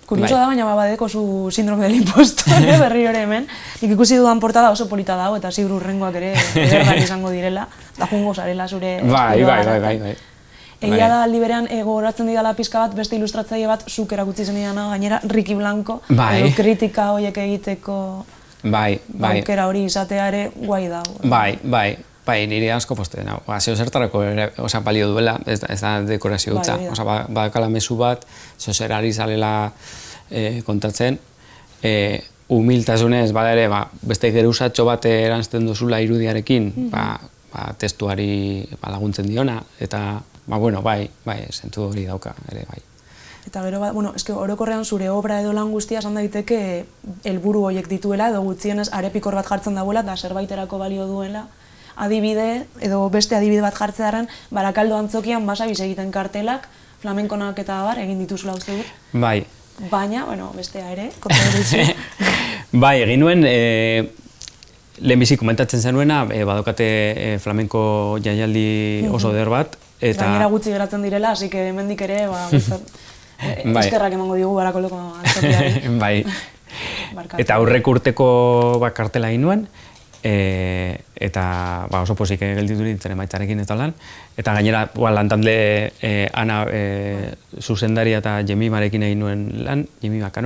kurioso da, baina badeko zu sindrome del impostor, berriro ere hemen. Nik ikusi dudan portada oso polita dago, eta ziur urrengoak ere ederrak izango direla, da jungo zarela zure... Bai. Egia da aldi berean gogoratzen didala pizka bat, beste ilustratzaile bat zuk erakutsi zenidana, gainera Ricky Blanco, edo kritika horiek egiteko aukera hori izatea ere guai dago. Bai, nire asko poste, zeo zertarako balio duela, ez da dekorazio dutza. Badakala mezu bat, zeo zer ari zalela kontatzen, humiltasunez, bada ere, beste geruzatxo bat eranzten duzula irudiarekin, testuari laguntzen diona, eta, bai, zentu hori dauka, ere, bai. Eta gero, orokorrean zure obra edo lan guztia esan daiteke helburu horiek dituela, edo gutxienez arepikor bat jartzen dagoela, eta zerbaiterako balio duela, adibide, edo beste adibide bat jartzearen, Barakaldo antzokian basabiz egiten kartelak, flamenkonak eta abar, egin dituzula uste dut. Bai. Baina, bestea ere, konta duzu. Bai, egin nuen, lehenbizi komentatzen zenuena, badokate flamenko jaialdi oso eder bat. Gainera gutxi geratzen direla, hasi que hemendik ere, eskerrak emango digu Barakaldoko antzokiari. Bai. Eta aurreko urteko kartela egin nuen, eta oso pozik gelditu nintzen emaitzarekin eta lan. Eta gainera lantande Ana zuzendaria eta Jemimarekin egin nuen lan, Jemimaka,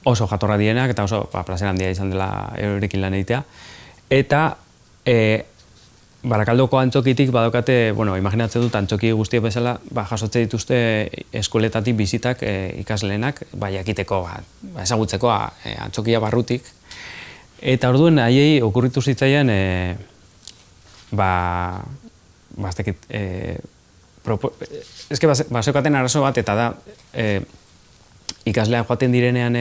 oso jatorra dienak eta oso plazer handia izan dela eurekin lan egitea. Eta Barakaldoko antzokitik badokate, imaginatzen dut antzoki guztiak bezala, jasotze dituzte eskoletatik bizitak ikasleenak, jakiteko, ezagutzeko antzokia barrutik. Eta orduan, haiei okurritu zitzaien, bazeukaten arazo bat, eta da, ikasleak joaten direnean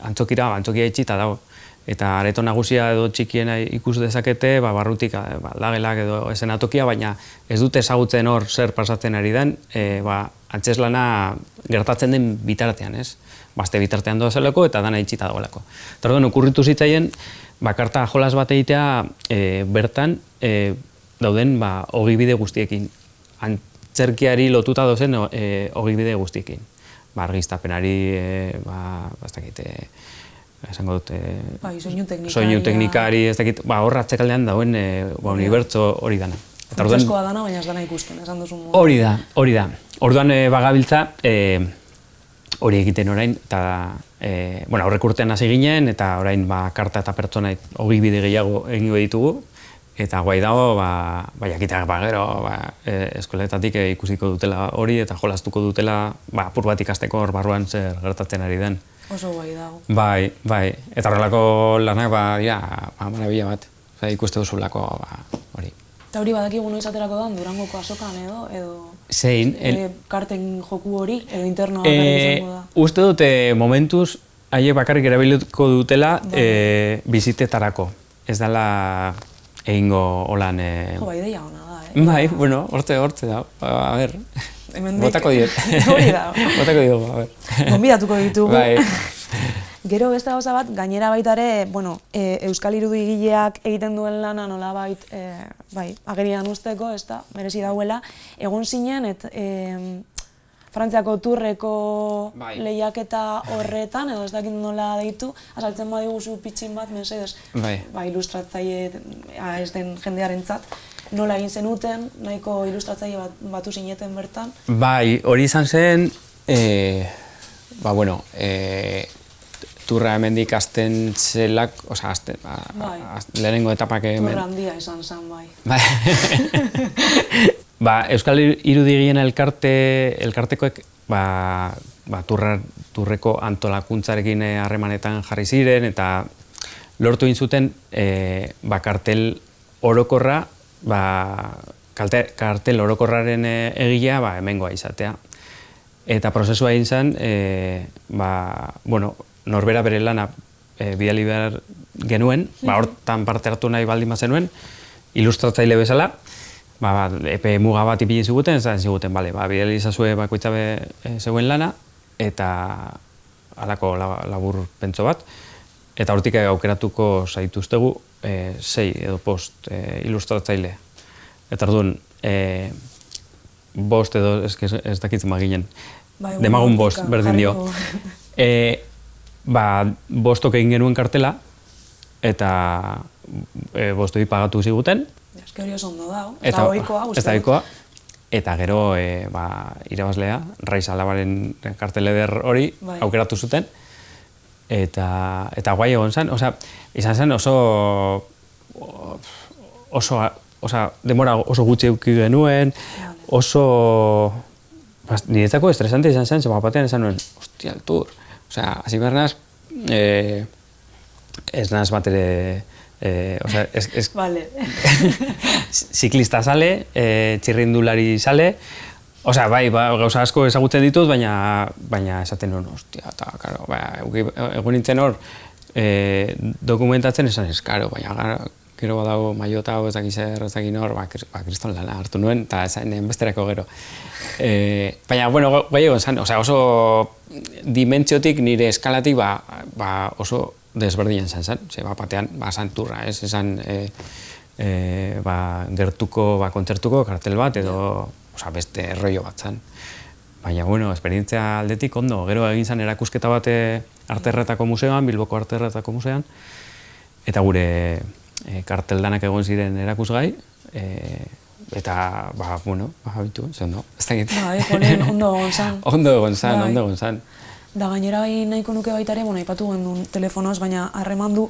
antzokira, antzokia itxita dago. Eta areto nagusia edo txikiena ikus dezakete, barrutik aldagelak edo esenatokia, baina ez dute ezagutzen hor zer pasatzen ari den, antzeslana gertatzen den bitartean, ez? Bazte bitartean doazelako eta dana itxita dagoelako. Eta orduan, okurritu zitzaien, karta jolas bat egitea bertan dauden ogibide guztiekin. Antzerkiari lotuta dozen ogibide guztiekin. Argiztapenari, esango dut, soinu teknikari, ez dakit, hor atzekaldean dauen unibertso hori dana. Funtzioskoa dana, baina ez dana ikusten, esan duzun modu. Hori da. Orduan bagabiltza, hori egiten orain, eta aurreko urtean hasi ginen, eta orain karta eta pertsona ogibide gehiago egingo ditugu, eta guai dago, jakiteak gero, eskoletatik ikusiko dutela hori, eta jolastuko dutela, apur bat ikasteko hor barruan zer gertatzen ari den. Oso guai dago. Bai. Eta horrelako lanak, marabila bat. Ikuste duzulako, hori. Eta hori badakigu noiz aterako da, Durangoko azokan edo... Zein? Karten joku hori, edo internoa izango da. Uste dute momentuz, haiek bakarrik erabiliko dutela bizitetarako. Ez dela egingo holan... Ideia ona da, Bai, hortze da. A ber... Botako diet. Hori da. Botako diet, a ber. Gonbidatuko ditugu. Bai. Gero beste gauza bat, gainera baita ere, Euskal Irudigileak egiten duen lana nolabait, agerian usteko, merezi dauela. Egon zinen, Frantziako turreko lehiaketa horretan, edo ez dakit nola deitu, azaltzen badiguzu pitxin bat, mesedez, ilustratzaile ez den jendearentzat. Nola egin zenuten, nahiko ilustratzaile batu zineten bertan? Bai, hori izan zen, turra hemendik azten zelak, lehenengo etapak hemen... Turra handia izan zen, bai. Euskal Irudigien elkartekoek turreko antolakuntzarekin harremanetan jarri ziren, eta lortu egin zuten kartel orokorra, kartel orokorraren egilea hemengoa izatea. Eta prozesua egin zen, norbera bere lana bidali behar genuen, hortan parte hartu nahi baldin bazenuen, ilustratzaile bezala, epe muga bat ipini ziguten, ez ziguten, bidali izazue bakoitza zeuen lana, eta halako labur pentso bat, eta hortik aukeratuko zaituztegu 6 edo 5 ilustratzaile. Eta orduan, 5 edo, ez dakitzen maginen, demagun 5 berdin dio. 5 egin genuen kartela, eta 5 pagatu ziguten. Eske hori oso ondo dago, ez da ohikoa, ez da ohikoa. Eta gero irabazlea, Raiz Alabaren karteleder hori aukeratu zuten. Eta guai egon zen, izan zen oso demora oso gutxi eduki genuen, oso niretzako estresante izan zen, zema batean esan nuen, hostia, el tour. Hasi behar naz, ez naz bat ere, vale. Ziklista sale, txirrindulari sale, bai, gauza asko ezagutzen ditut, baina esaten nuen, hostia, eta, karo, egun nintzen hor, dokumentatzen esan ez, karo, baina gero badago maiota hau ezakin hor, kriston lana hartu nuen, eta esan besterako gero. Baina, bueno, gai egon zen, oso dimentsiotik nire eskalatik oso desberdinen zen, batean, santurra, ez, esan gertuko kontzertuko kartel bat, edo beste rollo bat zen. Baina, bueno, esperientzia aldetik ondo, gero egin zen erakusketa bat Arterretako museoan, Bilboko Arterretako museoan, eta gure karteldanak egon ziren erakusgai, eta, bueno, habitu, ze ondo, ez da egiten. Honen ondo egon zen. Ondo egon zen. Da gainera nahiko nuke baita ere, aipatu gendun telefonoz, baina harreman du,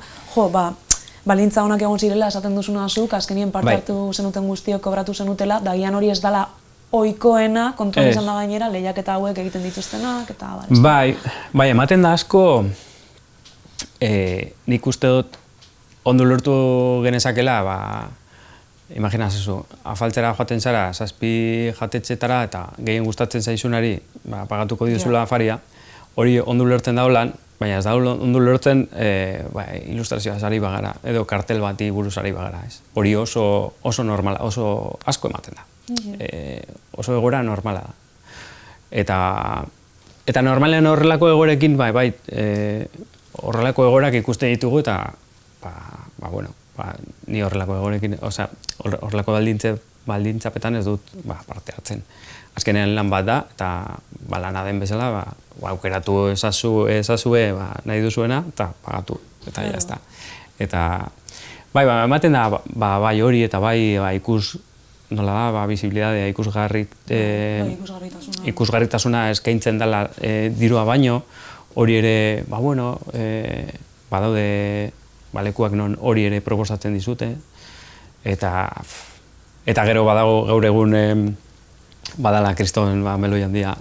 balintza honak egon zirela, esaten duzuna zuk, azkenien parte hartu zenuten guztiok kobratu zenutela, da gian hori ez dela ohikoena, kontuan izan da gainera, lehiaketa hauek egiten dituztenak, eta bai, ematen da asko, nik uste dut ondo lortu genezakela, imaginazezu, afaltzera joaten zara, 7 jatetxetara, eta gehien gustatzen zaizunari, pagatuko diozula afaria, hori ondo lertzen daulan, baina ez da ondo lertzen ilustrazioa ari bagara, edo kartel bati buruz ari bagara. Hori oso normala, oso asko ematen da. Oso egoera normala da. Eta normalean horrelako egorekin, horrelako egorak ikusten ditugu, eta, ni horrelako egorekin, horrelako baldintzapetan ez dut parte hartzen. Azkenean lan bat da, eta lana den bezala, aukeratu ezazue nahi duzuena, eta pagatu, eta jazta. Eta, ematen da, hori, eta ikus, nola da, bizibilidadea, ikusgarritasuna eskaintzen dela dirua baino, hori ere, badaude lekuak non hori ere proposatzen dizute, eta gero badago gaur egun badala kriston meloi handia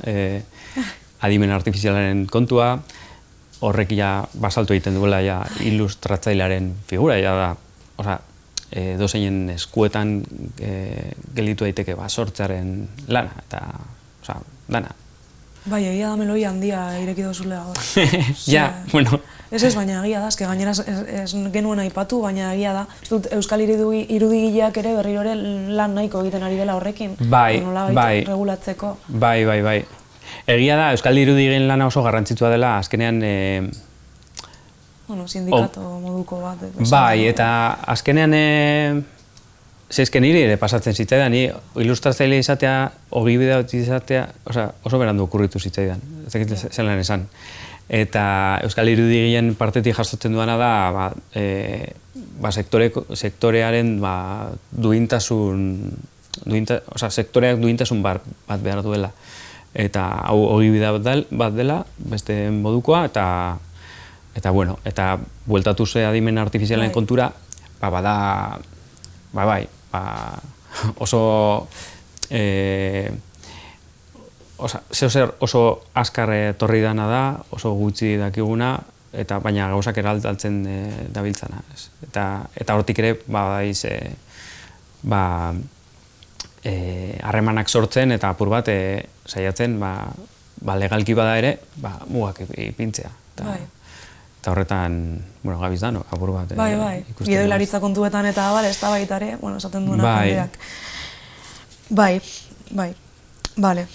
adimen artifizialaren kontua, horrek basaltu egiten duela ilustratzailearen figura, da, dozeinen eskuetan gelditu daiteke sortzearen lana, eta dana. Bai, egia da meloi handia ireki dozulea hor. Bueno. Ez, baina egia da, eske gainera ez genuen aipatu, baina egia da. Ez dut Euskal irudigileak ere berriro ere lan nahiko egiten ari dela horrekin. Bai. Regulatzeko. Bai. Egia da, Euskal irudigileen lana oso garrantzitsua dela, azkenean... Sindikato moduko bat. Bai, eta azkenean... Zezken niri ere pasatzen zitzaidan, ni ilustratzaile izatea, ogibidea izatea, oso berandu okurritu zitzaidan, ez dakit zelan esan. Eta Euskal irudigileen partetik jasotzen duana da, sektorearen sektoreak duintasun bat behar duela. Eta hau ogibidea bat dela, beste modukoa, eta bueltatu ze adimen artifizialen kontura, bada, oso oso azkar etorri dana da, oso gutxi dakiguna, eta baina gauzak eraldaltzen dabiltzana. Eta hortik ere, harremanak sortzen eta apur bat saiatzen legalki bada ere, mugak ipintzea. Eta horretan, gabiz da, apur bat. Bai, gidoilaritza kontuetan eta ez da baita ere, esaten duena jendeak. Bai, bale.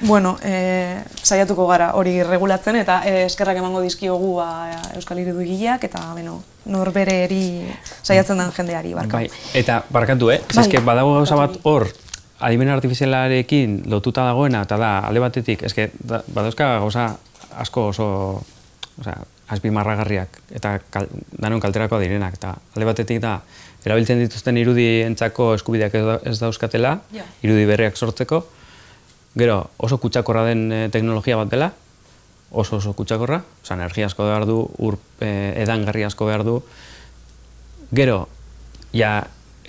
Bueno, saiatuko gara hori regulatzen eta eskerrak emango dizkiogu Euskal Irudigileak eta norbereri saiatzen den jendeari barka. Bai, eta barkatu, eske badago gauza bat hor, adimen artifizialarekin lotuta dagoena, eta da, alde batetik, eske badauzka gauza asko oso, azpimarragarriak eta danon kalterako direnak, eta alde batetik da, erabiltzen dituzten irudientzako eskubideak ez dauzkatela, irudi berriak sortzeko, gero oso kutsakorra den teknologia bat dela, oso kutsakorra, energia asko behar du, edangarri asko behar du, gero,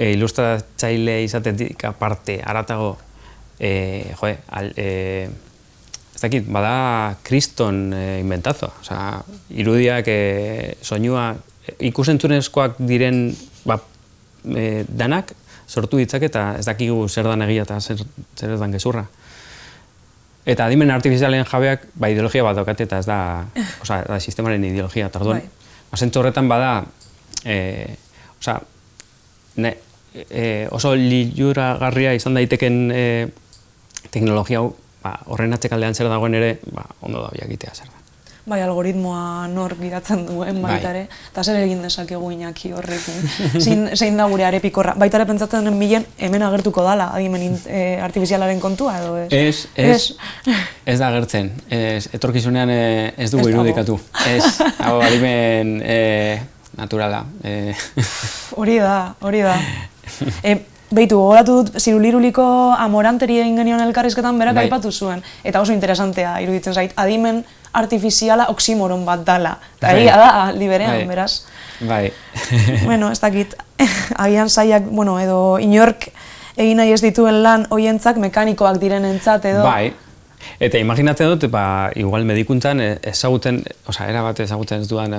ilustratzaile izatetik aparte, haratago, ez dakit, bada kriston inventazo, irudiak, soinua, ikusentzunezkoak diren danak sortu ditzak eta ez dakigu zer dan egia eta zer ez dan gezurra. Eta adimen artifizialen jabeak ideologia bat daukate eta ez da sistemaren ideologia, eta orduan. Zentzu horretan bada, oso liluragarria izan daiteken teknologia hau, horren atzekaldean zer dagoen ere, ondo da jakitea zer da. Bai, algoritmoa nor gidatzen duen baitare, eta zer egin dezakegu Iñaki horrekin. Zein da gure arepikorra. Baitare pentsatzen den milen hemen agertuko dala adimen artifizialaren kontua edo ez? Ez da agertzen. Etorkizunean ez dugu irudikatu. Ez, hau adimen naturala. Hori da. Beitu, gogoratu dut, ziruliruliko amoranteri egin genion elkarrizketan berak aipatu zuen. Eta oso interesantea iruditzen zait, adimen artifiziala oksimoron bat dala. Eta egia da, liberean, beraz. Bai. Bueno, ez dakit, agian zaiak, edo inork egin nahi ez dituen lan hoientzak mekanikoak direnentzat edo. Bai. Eta imaginatzen dut, igual medikuntzan ezagutzen, erabat ezagutzen ez duan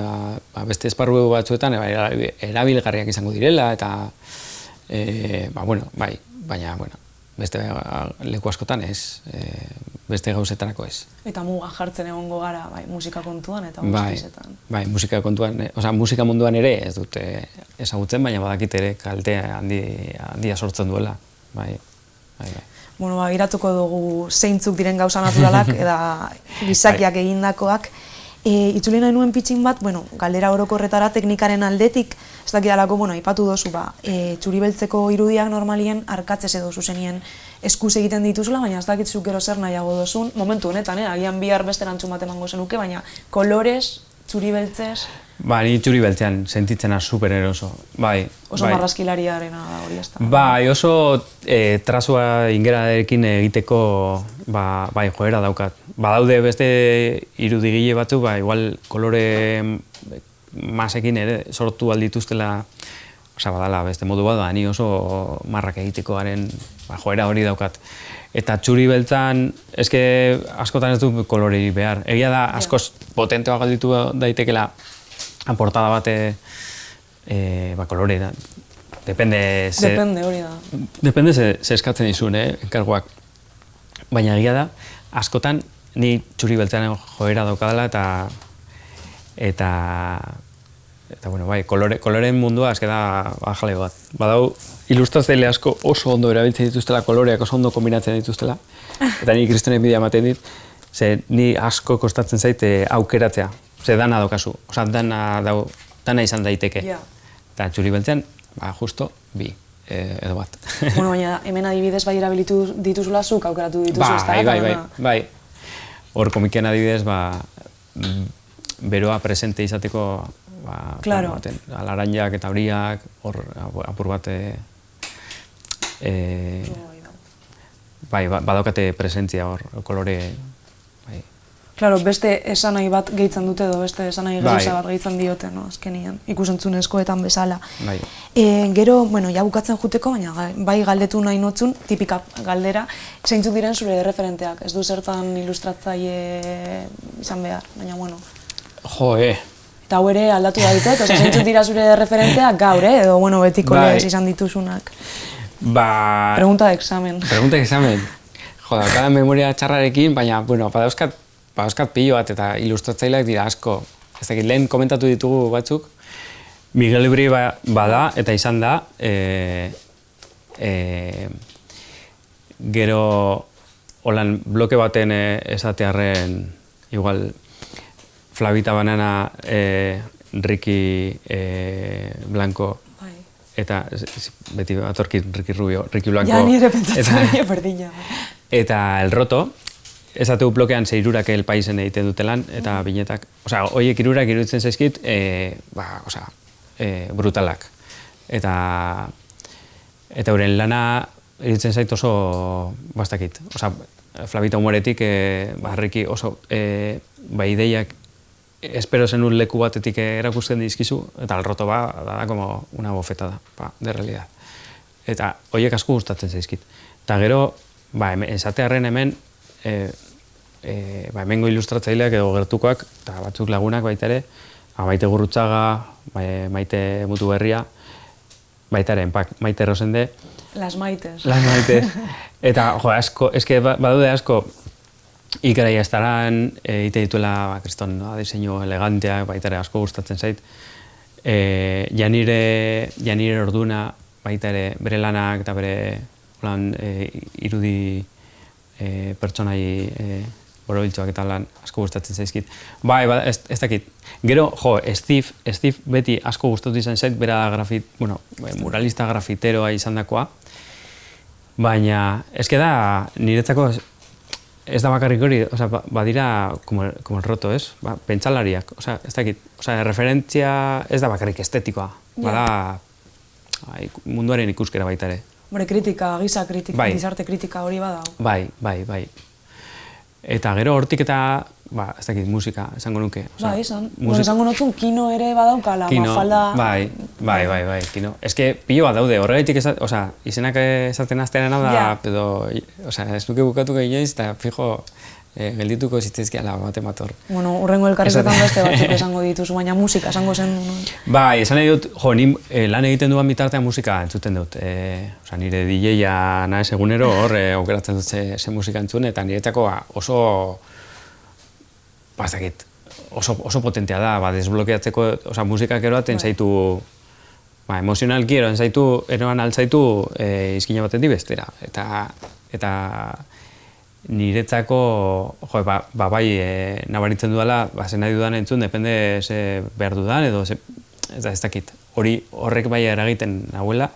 beste esparru batzuetan erabilgarriak izango direla, eta baina, beste leku askotan ez, beste gauzetarako ez. Eta muga jartzen egongo gara, musika kontuan eta guztizetan. Bai, musika kontuan, musika munduan ere ez dute ezagutzen, baina badakit ere kaltea handia sortzen duela. Bai. Bueno, iratuko dugu zeintzuk diren gauza naturalak eta gizakiak egindakoak. Itzuli nahi nuen pitxin bat, galdera orokorretara teknikaren aldetik, ez dakidalako, aipatu dozu, txuribeltzeko irudiak normalien arkatzez edo zuzenien eskuz egiten dituzula, baina ez dakitzuk gero zer nahiago dozun, momentu honetan, agian bihar beste erantzun bat emango zenuke, baina kolorez, txuribeltzez... Ni txuribeltzean sentitzena super eroso, bai. Oso marrazkilariarena da hori ez da. Bai, oso trazua ingerarekin egiteko joera daukat. Badaude beste irudigile batzu, igual kolore masekin ere sortu aldituztela, badala beste modu bat, ni oso marrak egiteko garen joera hori daukat. Eta txuribeltzan, eske askotan ez du kolorei behar. Egia da, askoz potenteoa galditu daitekela portada bate kolore da. Depende hori da. Depende ze eskatzen dizun, enkarguak. Baina egia da, askotan ni txuribeltzean joera daukadala eta koloreen mundua eske da jaleo bat. Badau ilustratzaile asko oso ondo erabiltzen dituztela koloreak, oso ondo kombinatzen dituztela. Eta ni kristonen bidea ematen dit, ze ni asko kostatzen zaite aukeratzea. Ze dana daukazu, dana izan daiteke. Eta txuribeltzean, justo, bi, edo bat. Baina hemen adibidez bai erabilitu dituzula zuk aukeratu dituzu, ez da? Bai. Hor komikean adibidez, beroa presente izateko, alaranjak eta horiak, hor apur bat, badaukate presentzia hor, kolore, Claro, beste esanahi bat gehitzen dute edo beste esanahi gehiza bat gehitzen diote, azkenian, ikusentzunezkoetan bezala. Gero, ja bukatzen juteko, baina bai galdetu nahi notzun, tipika galdera, zeintzuk diren zure referenteak, ez du zertan ilustratzaile izan behar, baina bueno. Eta hau ere aldatu daitek, zeintzuk dira zure referenteak gaur, edo betiko lez izan dituzunak. Pregunta de examen. Pregunta de examen. Cada memoria txarrarekin, baina, badauzkat pilo bat eta ilustratzaileak dira asko. Ez dakit, lehen komentatu ditugu batzuk. Miguel Ebri bada eta izan da. Gero holan bloke baten esatearren, igual, Flavita Banana, Ricky Blanco, eta beti atorkit Ricky Rubio, Ricky Blanco. Ja, nire pentsatzen dira berdina. Eta El Roto, esateu blokean zeirurak El Paisen egiten dutelan, eta binetak, osea, hoiek irurak iruditzen zaizkit, brutalak. Eta euren lana iruditzen zait oso bastakit. Osea, Flavita humoretik, Ricky oso ideiak espero zenun leku batetik erakusten dizkizu, eta El Roto da como una bofetada, de realidad. Eta horiek asko gustatzen zaizkit. Eta gero, esatearren hemen, hemengo ilustratzaileak edo gertukoak, eta batzuk lagunak baita ere, Maite Gurrutxaga, Maite Mutuberria, baita ere, Maite Rosende. Las Maites. Las Maites. Eta, asko, eske badaude asko, ikarai estaran, ite dituela, kriston, diseinu elegantea, baita ere asko gustatzen zait. Janire Orduna, baita ere, bere lanak eta bere irudi pertsonai borobiltxoak eta lan asko gustatzen zaizkit. Ez dakit. Gero, Steve beti asko gustatu izan zait, bera muralista grafiteroa izan dakoa, baina eske da, niretzako ez da bakarrik hori, badira como El Roto, ez? Pentsalariak, ez dakit, referentzia ez da bakarrik estetikoa, bada munduaren ikuskera baita ere. Kritika, giza kritika, gizarte kritika hori badau. Bai. Eta gero hortik eta, ez dakit, musika, esango nuke. Esango notzun, kino ere badaukala, Mafalda... Bai, kino. Ez que pilo bat daude, horregaitik izenak esaten aztearen hau da, ez nuke bukatuko inoiz, eta fijo, geldituko zitzaizkiala bat-emator. Urrengo elkarrizketan beste batzuk esango dituzu, baina musika esango zen du. Bai, esan nahi dut, ni lan egiten duan bitartean musika entzuten dut. Nire DJ-a naiz egunero hor aukeratzen dut ze musika entzun, eta niretzako oso, oso potentea da, desblokeatzeko, musikak eroaten zaitu, emozionalki eroan altzaitu izkina baten bestera. Eta niretzako, bai, nabaritzen dudala, zen nahi dudan entzun, depende ze behar dudan, edo ez dakit. Horrek bai eragiten nahuela,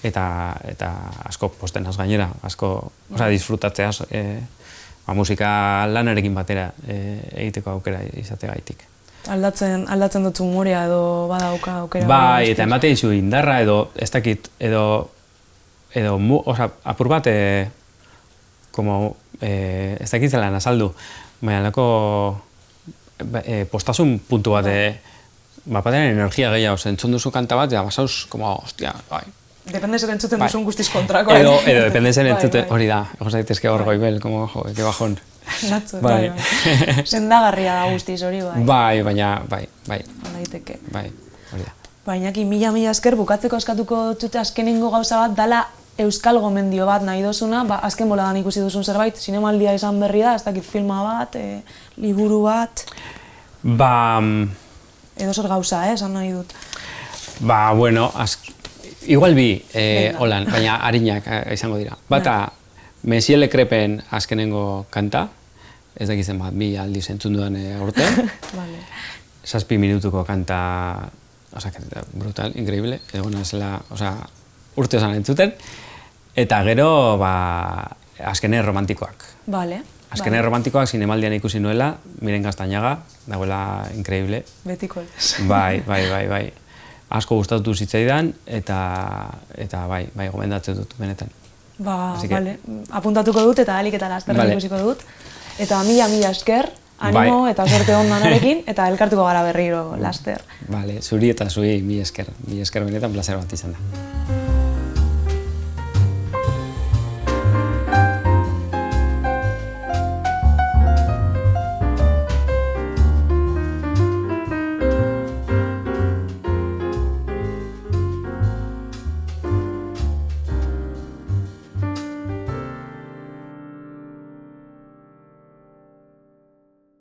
eta asko posten az gainera, asko disfrutatzeaz, musika lanarekin batera egiteko aukera izategaitik. Aldatzen dut humorea edo badauka aukera? Bai, eta emate dizu indarra edo, ez dakit, edo apur bat, ez dakit zelan azaldu, baina lako postasun puntu bat, batean energia gehiago, entzun duzu kanta bat, basauz, hostia, bai. Depende zer entzuten duzun guztiz kontrako. Edo depende zer entzuten, hori da, egon zaitezke hor goibel, eke bajón. Natzu, bai. Sendagarria da guztiz hori, bai. Bai, baina, bai. Daiteke. Bai, hori da. Baina, mila esker, bukatzeko eskatuko dut azkenengo gauza bat, dala euskal gomendio bat nahi dozuna, azken boladan ikusi duzun zerbait, zinemaldia izan berri da, ez dakit filma bat, liburu bat... Edo zer gauza, esan nahi dut. Bueno, igual bi, holan, baina harinak izango dira. Bata, Mesiele Krepen azkenengo kanta, ez dakizen bat, bi aldiz entzun dudan aurten. 7 minutuko kanta, brutal, increíble, edo zela, urte osan entzuten. Eta gero, azkene romantikoak. Azkene romantikoak zinemaldian ikusi nuela, Miren Gaztañaga, dagoela increíble. Betiko ez. Bai. Asko gustatu zitzaidan, eta bai, gomendatzen dut, benetan. Bale, apuntatuko dut eta alik eta lasterren ikusiko dut. Eta mila esker, animo eta sorte ondanarekin, eta elkartuko gara berriro laster. Bale, zuri eta zui mila esker benetan plazer bat izan da.